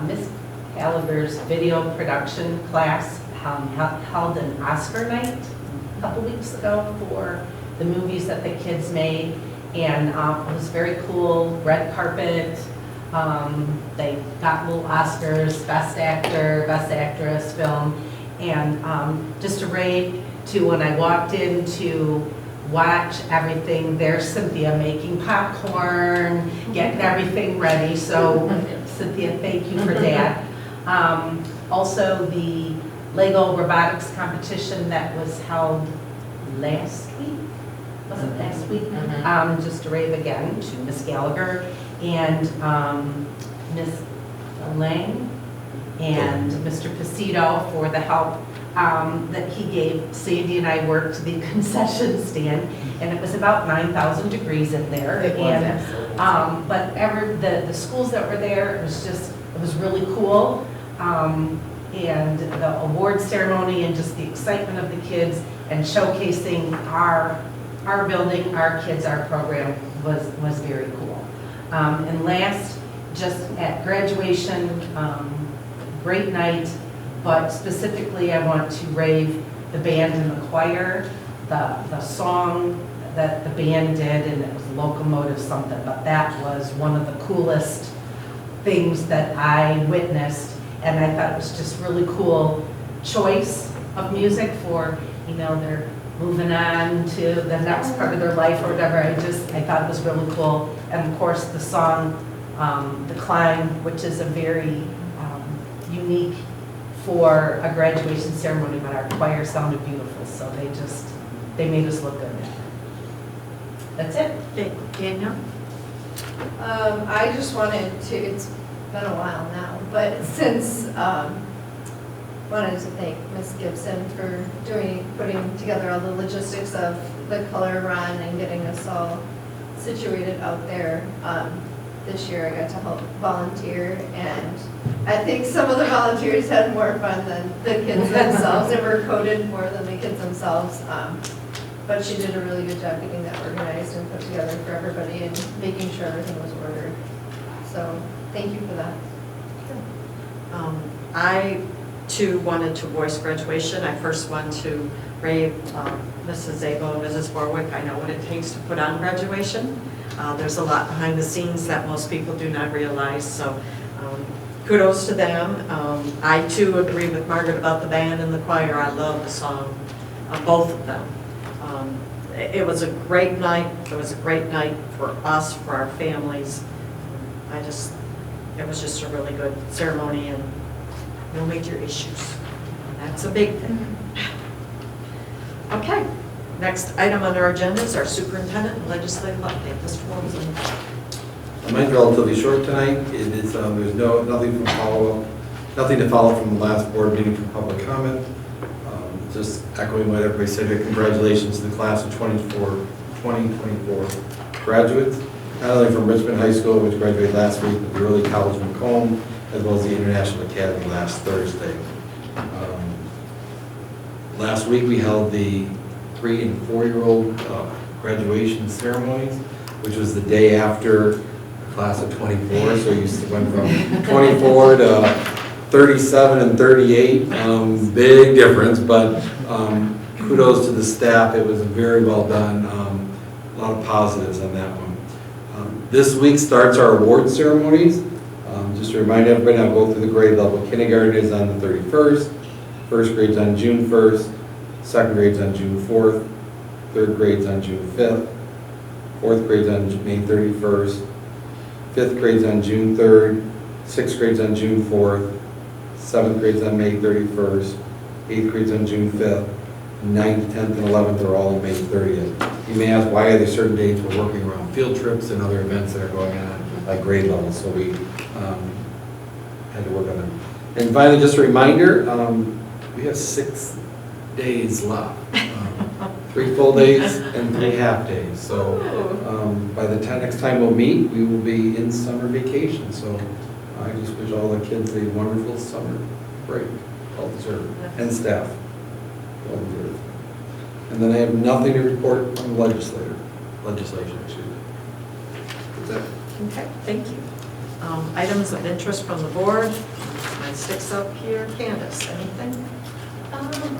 Miss Caliber's video production class held an Oscar night a couple weeks ago for the movies that the kids made, and it was very cool. Red carpet. They got little Oscars, Best Actor, Best Actress, film, and just a rave to when I walked in to watch everything. There's Cynthia making popcorn, getting everything ready. So Cynthia, thank you for that. Also the Lego robotics competition that was held last week. Was it last week? Just a rave again to Miss Gallagher and Miss Lang and Mr. Pacito for the help that he gave. Sandy and I worked the concession stand, and it was about 9,000 degrees in there. It was, absolutely. But the schools that were there, it was really cool. And the award ceremony and just the excitement of the kids and showcasing our building, our kids, our program was very cool. And last, just at graduation, great night, but specifically I want to rave the band and the choir, the song that the band did, and it was Locomotive something, but that was one of the coolest things that I witnessed, and I thought it was just really cool choice of music for, they're moving on to the next part of their life or whatever. I thought it was really cool. And of course the song, The Climb, which is a very unique for a graduation ceremony, but our choir sounded beautiful, so they made us look good. That's it. Danielle? I just wanted to, it's been a while now, but since, wanted to thank Ms. Gibson for putting together all the logistics of the color run and getting us all situated out there. This year I got to help volunteer, and I think some of the volunteers had more fun than the kids themselves. They were coded more than the kids themselves. But she did a really good job getting that organized and put together for everybody and making sure everything was ordered. So thank you for that. I too wanted to voice graduation. I first want to rave Mrs. Zabel and Mrs. Warwick. I know what it takes to put on graduation. There's a lot behind the scenes that most people do not realize, so kudos to them. I too agree with Margaret about the band and the choir. I love the song, both of them. It was a great night. It was a great night for us, for our families. It was just a really good ceremony, and no major issues. That's a big thing. Okay, next item on our agenda is our superintendent and legislative update. Mr. Wilson. Mine's relatively short tonight. It is, there's nothing from follow-up Nothing to follow from the last board meeting for public comment. Just echoing what everybody said here, congratulations to the class of 2024 graduates, not only from Richmond High School, which graduated last week, but the Early College Macomb, as well as the International Academy last Thursday. Last week, we held the 3- and 4-year-old graduation ceremonies, which was the day after the class of 24, so you went from 24 to 37 and 38, big difference, but kudos to the staff. It was very well done. A lot of positives on that one. This week starts our award ceremonies. Just to remind everybody, I'll go through the grade level. Kindergarten is on the 31st, first grade's on June 1st, second grade's on June 4th, third grade's on June 5th, fourth grade's on May 31st, fifth grade's on June 3rd, sixth grade's on June 4th, 7th grade's on May 31st, 8th grade's on June 5th, 9th, 10th, and 11th are all on May 30th. You may ask, why are there certain dates? We're working around field trips and other events that are going on, like grade levels, so we had to work on them. And finally, just a reminder, we have 6 days left. 3 full days and 3 half days. So by the next time we'll meet, we will be in summer vacation. So I just wish all the kids a wonderful summer break, well deserved, and staff, well deserved. And then I have nothing to report from the legislation. That's it. Okay, thank you. Items of interest from the board. My sticks up here. Candace, anything?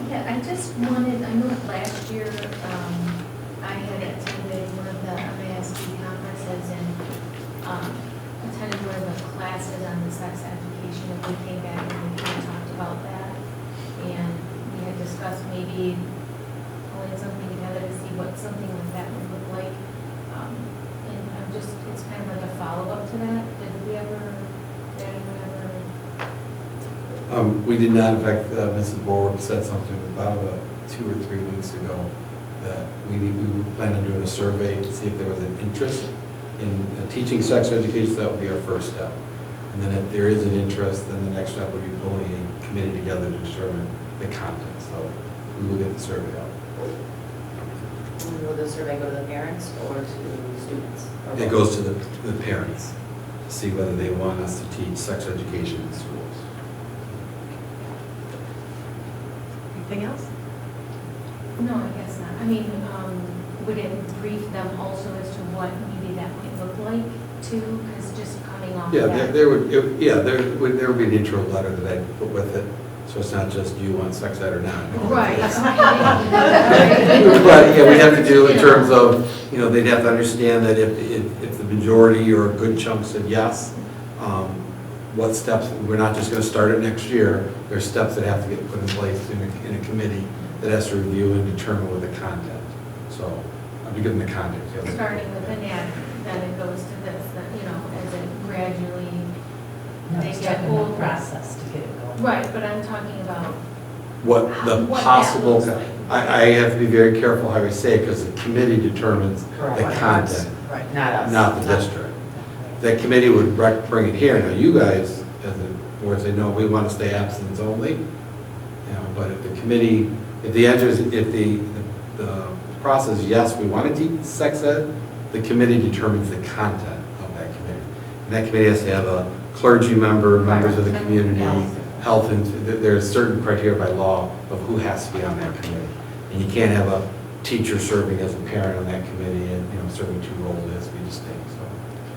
Yeah, I just wanted, I know last year, I had attended one of the MASD conferences and attended one of the classes on the sex education, and we came back and we kind of talked about that. And we had discussed maybe pulling something together to see what something like that would look like. And I'm just, it's kind of like a follow-up to that. Did anyone ever? We did not. In fact, Mrs. Borg said something about 2 or 3 weeks ago that we plan on doing a survey to see if there was an interest in teaching sex education. So that would be our first step. And then if there is an interest, then the next step would be pulling a committee together to determine the content. So we will get the survey out. Will the survey go to the parents or to students? Or It goes to the parents to see whether they want us to teach sex education in schools. Anything else? No, I guess not. I mean, would it brief them also as to what maybe that might look like too? Because just coming off Yeah, that. there would be an intro letter that I put with it, so it's not just do you want sex ed or not. No, Right. it's- But, yeah, we'd have to do in terms of, they'd have to understand that if the majority or a good chunk said yes, what steps, we're not just going to start it next year. There's steps that have to get put in place in a committee that has to review and determine what the content. So I'll be giving the content. Starting with an ad, then it goes to this, as it gradually, No, they it's get talking about older. process to get it going. Right, but I'm talking about, What the What that possible, looks like. I have to be very careful how I say it because the committee determines the Correct. content, Right, not us. not the district. That committee would bring it here. Now, you guys, as a board, say, no, we want to stay abstinence only. But if the committee, if the process, yes, we want to teach sex ed, the committee determines the content of that committee. And that committee has to have a clergy member, members of the community, health, and there's certain criteria by law of who has to be on that committee. And you can't have a teacher serving as a parent on that committee and, serving 2 roles. It has to be distinct, so.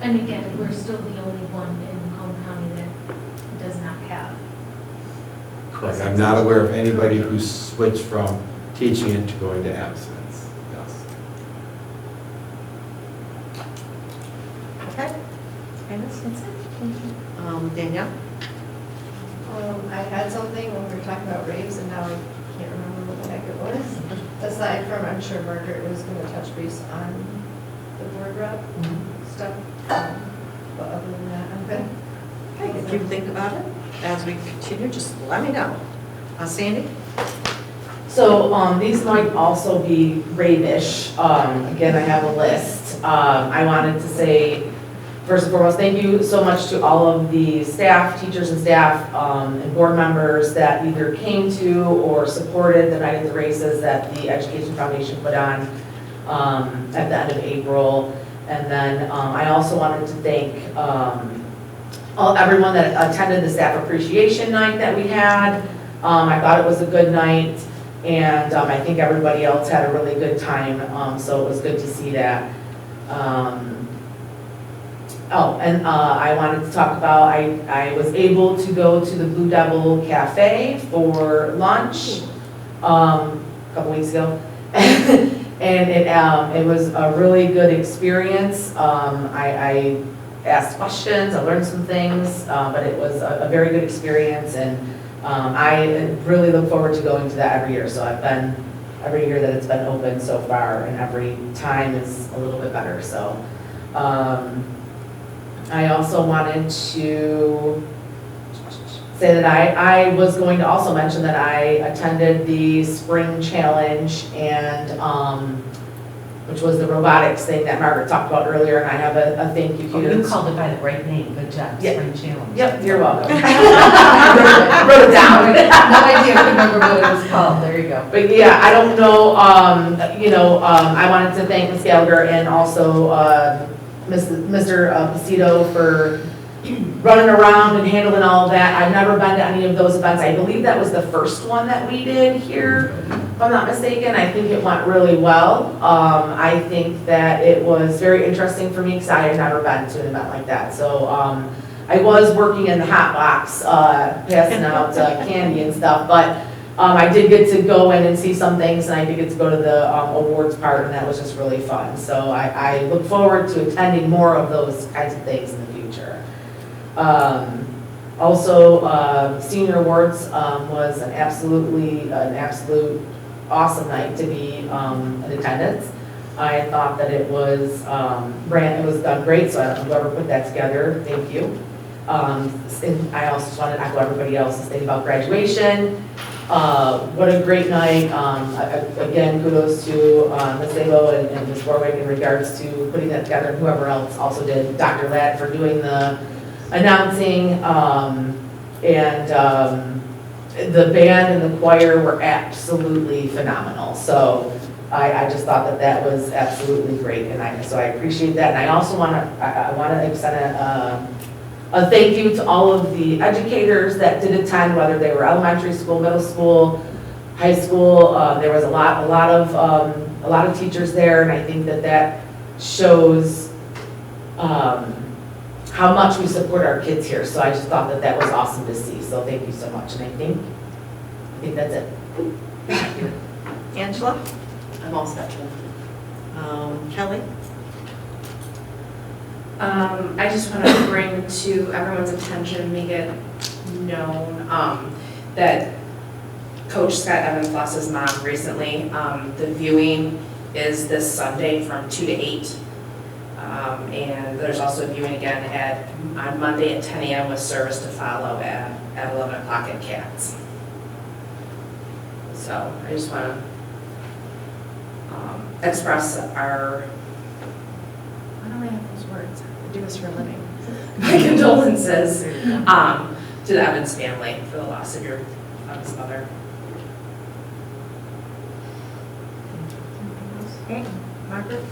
and again, we're still the only one in Macomb County that does not have. Correct. I'm not aware of anybody who's switched from teaching it to going to abstinence. Yes. Okay. Candace, that's it. Thank you. Danielle? I had something when we were talking about raves, and now I can't remember what the heck it was. Aside from, I'm sure Margaret was going to touch base on the board rep stuff, but other than that, I'm good. Okay, if you think about it, as we continue, just let me know. Sandy? So these might also be rave-ish. Again, I have a list. I wanted to say first and foremost, thank you so much to all of the staff, teachers and staff, and board members that either came to or supported the Night of the Races that the Education Foundation put on at the end of April. And then I also wanted to thank everyone that attended the staff appreciation night that we had. I thought it was a good night, and I think everybody else had a really good time, so it was good to see that. I wanted to talk about, I was able to go to the Blue Devil Cafe for lunch a couple weeks ago. And it was a really good experience. I asked questions, I learned some things, but it was a very good experience, and I really look forward to going to that every year. So I've been every year that it's been open so far, and every time is a little bit better. So I also wanted to say that I was going to also mention that I attended the spring challenge, and which was the robotics thing that Margaret talked about earlier, and I have a thank you. Oh, you called it by the right name, good job, Yeah. Spring Challenge. Yep, you're welcome. Wrote it down. No idea, I remember what it was called, there you go. But yeah, I don't know, I wanted to thank Ms. Gallagher and also Mr. Pacito for running around and handling all of that. I've never been to any of those events. I believe that was the first one that we did here, if I'm not mistaken. I think it went really well. I think that it was very interesting for me because I had never been to an event like that. So I was working in the hot box, passing out candy and stuff, but I did get to go in and see some things, and I did get to go to the awards part, and that was just really fun. So I look forward to attending more of those kinds of things in the future. Also, senior awards was an absolute awesome night to be in attendance. I thought that it was done great, so whoever put that together, thank you. And I also just wanted to echo everybody else's thing about graduation. What a great night. Again, kudos to Ms. Sabo and Ms. Warwick in regards to putting that together, and whoever else also did. Dr. Ladd for doing the announcing, and the band and the choir were absolutely phenomenal. So I just thought that was absolutely great, and so I appreciate that. And I also want to extend a thank you to all of the educators that did attend, whether they were elementary school, middle school, high school. There was a lot of teachers there, and I think that shows how much we support our kids here. So I just thought that was awesome to see. So thank you so much. And I think that's it. Angela? I'm all set. Kelly? I just want to bring to everyone's attention, make it known that Coach Scott Evans' mom recently, the viewing is this Sunday from 2 to 8. And there's also a viewing again on Monday at 10 a.m. with service to follow at 11 o'clock at Cats. So I just want to express our, I don't really have those words, I do this for a living, my condolences to the Evans family for the loss of your Evans mother. Okay, Margaret?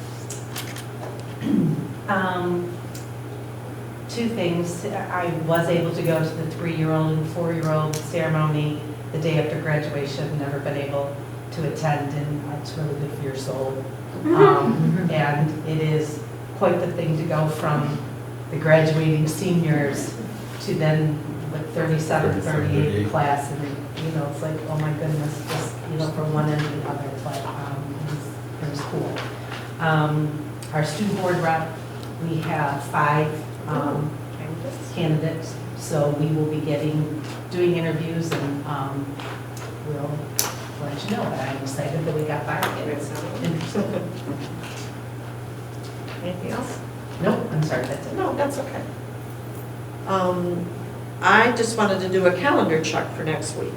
Two things. I was able to go to the 3-year-old and 4-year-old ceremony the day after graduation. Never been able to attend, and it's really good for your soul. And it is quite the thing to go from the graduating seniors to then with 37, 38 class, and it's like, oh my goodness, just from one end to the other. But it was cool. Our student board rep, we have 5 candidates, so we will be doing interviews, and we'll let you know. But I'm excited that we got 5 candidates. Anything else? Nope, I'm sorry, that's it. No, that's okay. I just wanted to do a calendar check for next week.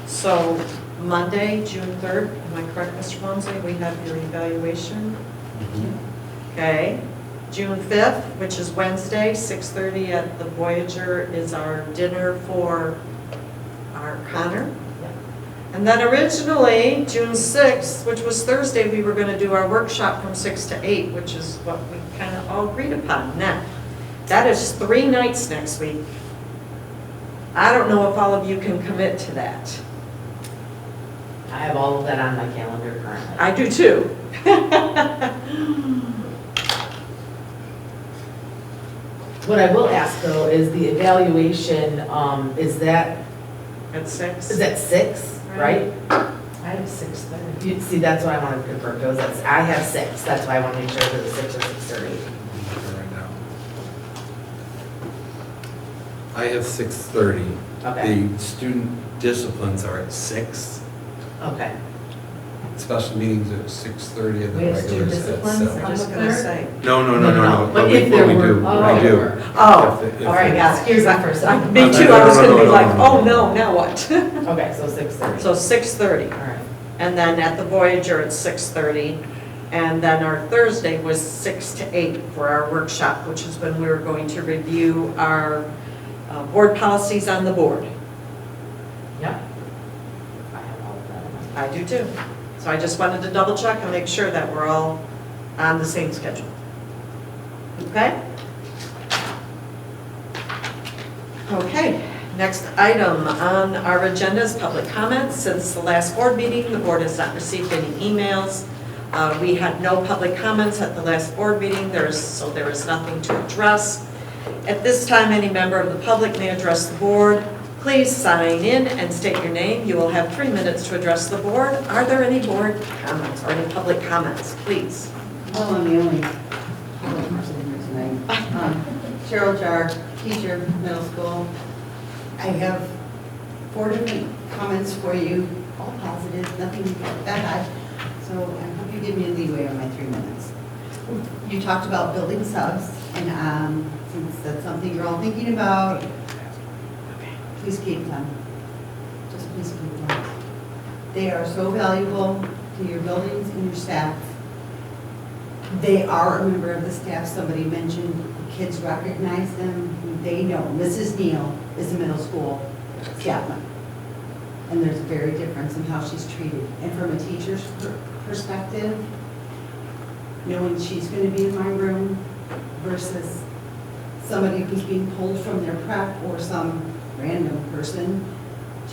So Monday, June 3rd, am I correct, Mr. Walmsley? We have your evaluation. Okay. June 5th, which is Wednesday, 6:30 at the Voyager is our dinner for our Connor. And then originally, June 6th, which was Thursday, we were going to do our workshop from 6 to 8, which is what we kind of all agreed upon. Now, that is 3 nights next week. I don't know if all of you can commit to that. I have all of that on my calendar currently. I do too. What I will ask though is the evaluation, is that At 6? 6, right? I have 6:30. You see, that's what I wanted to confirm, because I have 6, that's why I want to make sure that it's 6 or 6:30. Right now. I have 6:30. Okay. The student disciplines are at 6. Okay. Special meetings are at 6:30 and We the have student regulars at disciplines 7. I'm just going to say. No. But if there we were- do, oh, we do. Oh, If- All right, yeah. excuse me for a second. Me too, I was going to be like, No. oh no, now what? Okay, so 6:30. So 6:30. All right. And then at the Voyager at 6:30. And then our Thursday was 6 to 8 for our workshop, which is when we were going to review our board policies on the board. Yep. I have all of that on my I do too. So I just wanted to double check and make sure that we're all on the same schedule. Okay? Okay, next item on our agenda is public comments. Since the last board meeting, the board has not received any emails. We had no public comments at the last board meeting, so there is nothing to address. At this time, any member of the public may address the board. Please sign in and state your name. You will have 3 minutes to address the board. Are there any board comments or any public comments, please? Well, I'm the only person here tonight. Cheryl Jar, teacher, middle school. I have 4 different comments for you, all positive, nothing bad. So I hope you give me a leeway on my 3 minutes. You talked about building subs, and since that's something you're all thinking about, please keep them. Just please keep them. They are so valuable to your buildings and your staff. They are a member of the staff. Somebody mentioned the kids recognize them. They know. Mrs. Neal is a middle school chaplain. And there's a very difference in how she's treated. And from a teacher's perspective, knowing she's going to be in my room versus somebody who's being pulled from their prep or some random person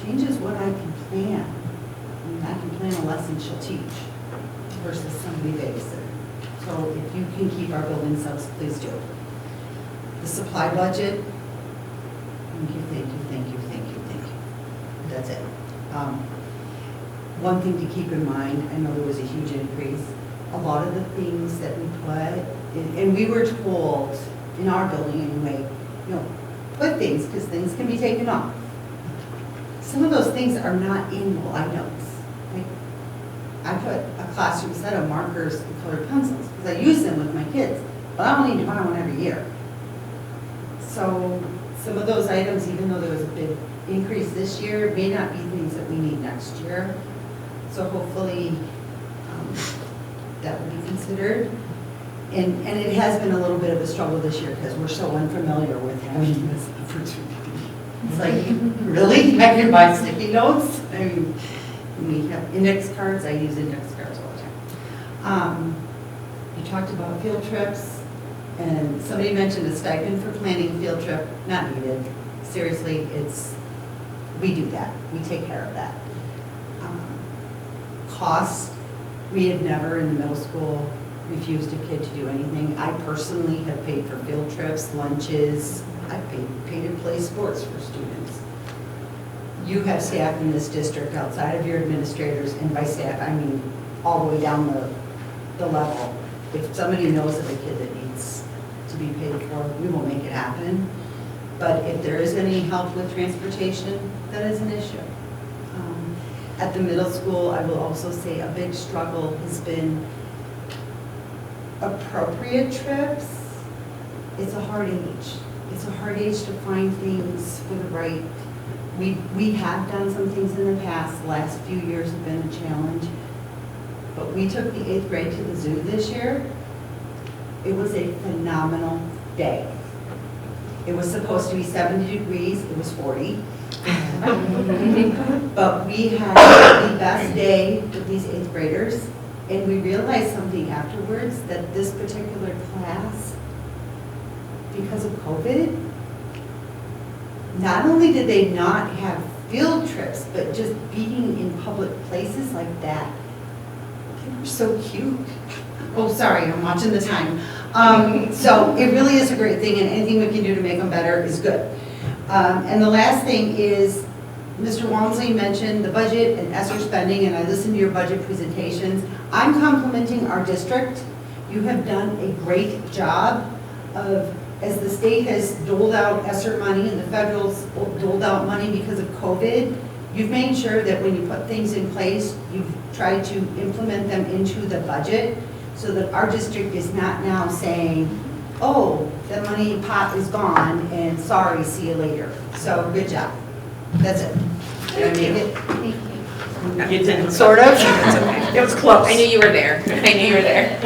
changes what I can plan. I mean, I can plan a lesson she'll teach versus somebody babysitter. So if you can keep our building subs, please do. The supply budget, thank you. That's it. One thing to keep in mind, I know there was a huge increase. A lot of the things that we put, and we were told, in our building anyway, put things, because things can be taken off. Some of those things are not annual items. Like, I put a classroom set of markers and colored pencils, because I use them with my kids, but I don't need to buy one every year. So some of those items, even though there was a big increase this year, may not be things that we need next year. So hopefully that will be considered. And it has been a little bit of a struggle this year because we're so unfamiliar with having this opportunity. It's like, really? I can buy sticky notes? I mean, we have index cards. I use index cards all the time. You talked about field trips, and somebody mentioned a stipend for planning a field trip. Not needed. Seriously, we do that. We take care of that. Cost, we have never in the middle school refused a kid to do anything. I personally have paid for field trips, lunches. I've paid to play sports for students. You have staff in this district outside of your administrators, and by staff, I mean all the way down the level. If somebody knows of a kid that needs to be paid for, we will make it happen. But if there is any help with transportation, that is an issue. At the middle school, I will also say a big struggle has been appropriate trips. It's a hard age. It's a hard age to find things for the right. We have done some things in the past. The last few years have been a challenge. But we took the 8th grade to the zoo this year. It was a phenomenal day. It was supposed to be 70 degrees, it was 40. But we had the best day with these 8th graders, and we realized something afterwards, that this particular class, because of COVID, not only did they not have field trips, but just being in public places like that, they were so cute. Oh, sorry, I'm watching the time. So it really is a great thing, and anything we can do to make them better is good. And the last thing is, Mr. Walmsley mentioned the budget and ESSER spending, and I listened to your budget presentations. I'm complimenting our district. You have done a great job of, as the state has doled out ESSER money and the federal's doled out money because of COVID, you've made sure that when you put things in place, you've tried to implement them into the budget so that our district is not now saying, oh, the money pot is gone and sorry, see you later. So good job. That's it. Thank you. You didn't. Sort of. It's okay. It was close. I knew you were there. I knew you were there.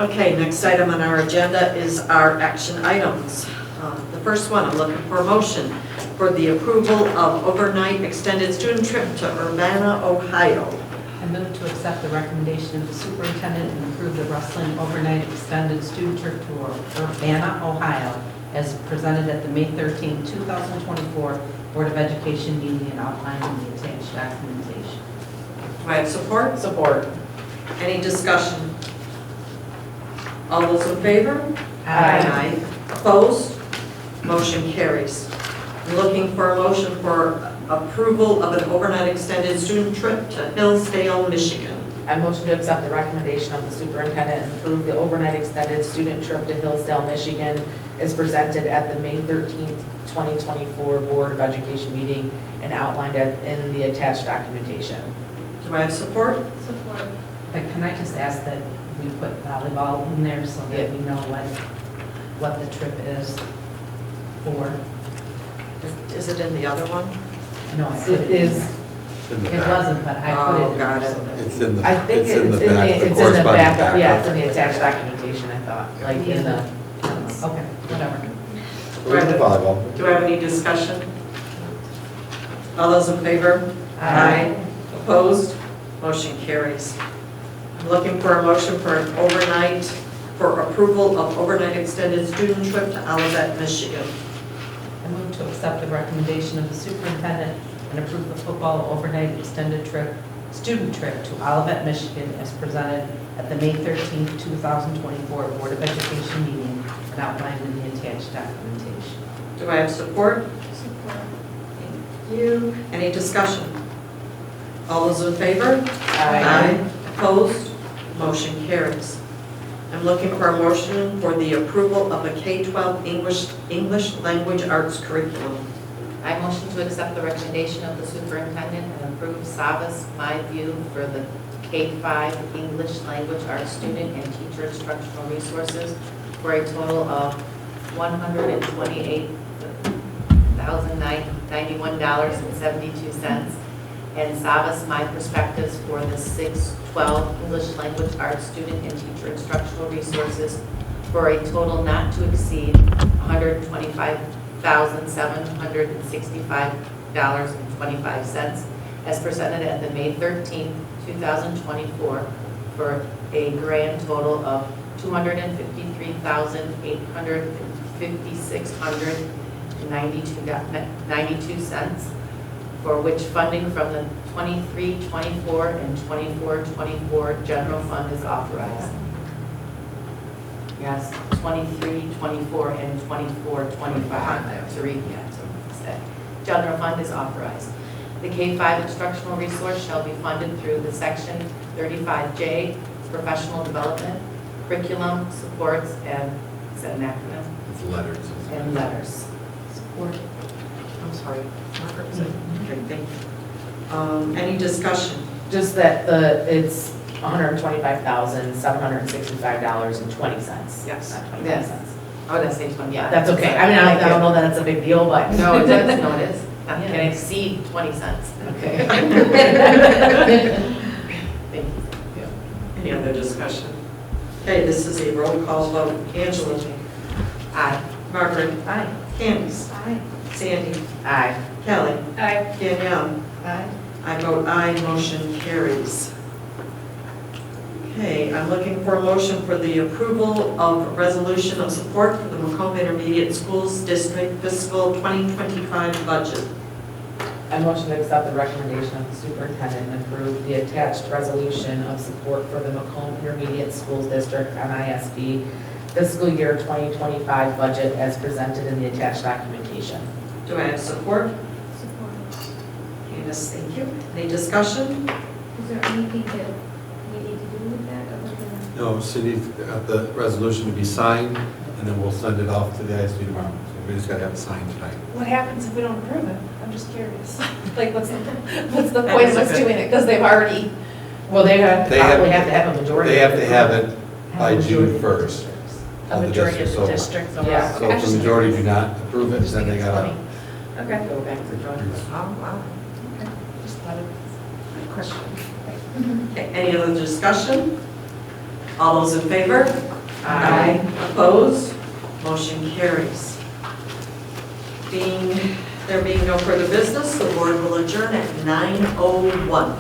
Okay, next item on our agenda is our action items. The first one, I'm looking for a motion for the approval of overnight extended student trip to Urbana, Ohio. I move to accept the recommendation of the superintendent and approve the Rustling overnight extended student trip to Urbana, Ohio, as presented at the May 13, 2024 Board of Education meeting and outlined in the attached documentation. Do I have support? Support. Any discussion? All those in favor? Aye. Opposed? Motion carries. I'm looking for a motion for approval of an overnight extended student trip to Hillsdale, Michigan. I motion to accept the recommendation of the superintendent and approve the overnight extended student trip to Hillsdale, Michigan is presented at the May 13th, 2024 Board of Education meeting and outlined in the attached documentation. Do I have support? Support. But can I just ask that we put volleyball in there so that we know what the trip is for? Is it in the other one? No, I put it in there. In the It back. wasn't, but I put it in got there it. so that. It's in the, I think it's in the back, the it's in the corresponding back, back. yeah, it's in the attached documentation, I thought, like in the, Okay, whatever. Where's the volleyball? Do I have any discussion? All those in favor? Aye. Opposed? Motion carries. I'm looking for a motion for an overnight, for approval of overnight extended student trip to Olivet, Michigan. I move to accept the recommendation of the superintendent and approve the football overnight extended trip, student trip to Olivet, Michigan as presented at the May 13th, 2024 Board of Education meeting and outlined in the attached documentation. Do I have support? Support. Thank you. Any discussion? All those in favor? Aye. Opposed? Motion carries. I'm looking for a motion for the approval of a K-12 English language arts curriculum. I motion to accept the recommendation of the superintendent and approve Savas My View for the K-5 English Language Arts student and teacher instructional resources for a total of $128,091.72, and Savas My Perspectives for the 6-12 English Language Arts student and teacher instructional resources for a total not to exceed $125,765.25 as presented at the May 13th, 2024 for a grand total of $253,856.92, for which funding from the 23-24 and 24-24 general fund is authorized. Yes, 23-24 and 24-25, to read that, to say. General fund is authorized. The K-5 instructional resource shall be funded through the Section 35J, professional development, curriculum, supports, and, is that an acronym? It's letters. And letters. Support. I'm sorry. Margaret, was it? Okay, thank you. Any discussion? Just that it's $125,765.20. Yes. Not 25 Yes. cents. Oh, that's page 1, yeah. That's okay. I mean, I don't know that it's a big deal, but. No, it does, no, it is. Not Yeah. can exceed 20 cents. Okay. Thank you. Any other discussion? Okay, this is a roll call vote. Angela? Aye. Margaret? Aye. Candace? Aye. Sandy? Aye. Kelly? Aye. Danielle? Aye. I vote aye, motion carries. Okay, I'm looking for a motion for the approval of resolution of support for the Macomb Intermediate Schools District fiscal 2025 budget. I motion to accept the recommendation of the superintendent and approve the attached resolution of support for the Macomb Intermediate Schools District MISD fiscal year 2025 budget as presented in the attached documentation. Do I have support? Support. Candace, thank you. Any discussion? Is there anything that we need to do with that other than? No, Cindy, the resolution to be signed, and then we'll send it off to the ISD tomorrow. So we just gotta have it signed tonight. What happens if we don't approve it? I'm just curious. Like, what's the That point is of a us good- doing it? Because they've already, Well, they They probably have to have a majority. They have to have it by Have a June majority. 1st. a majority of the districts. Yeah. So if the majority do not approve it, then they gotta, Okay. Go back to drawing. Oh, wow. Just thought of a question. Okay, any other discussion? All those in favor? Aye. Opposed? Motion carries. There being no further business, the board will adjourn at 9:01.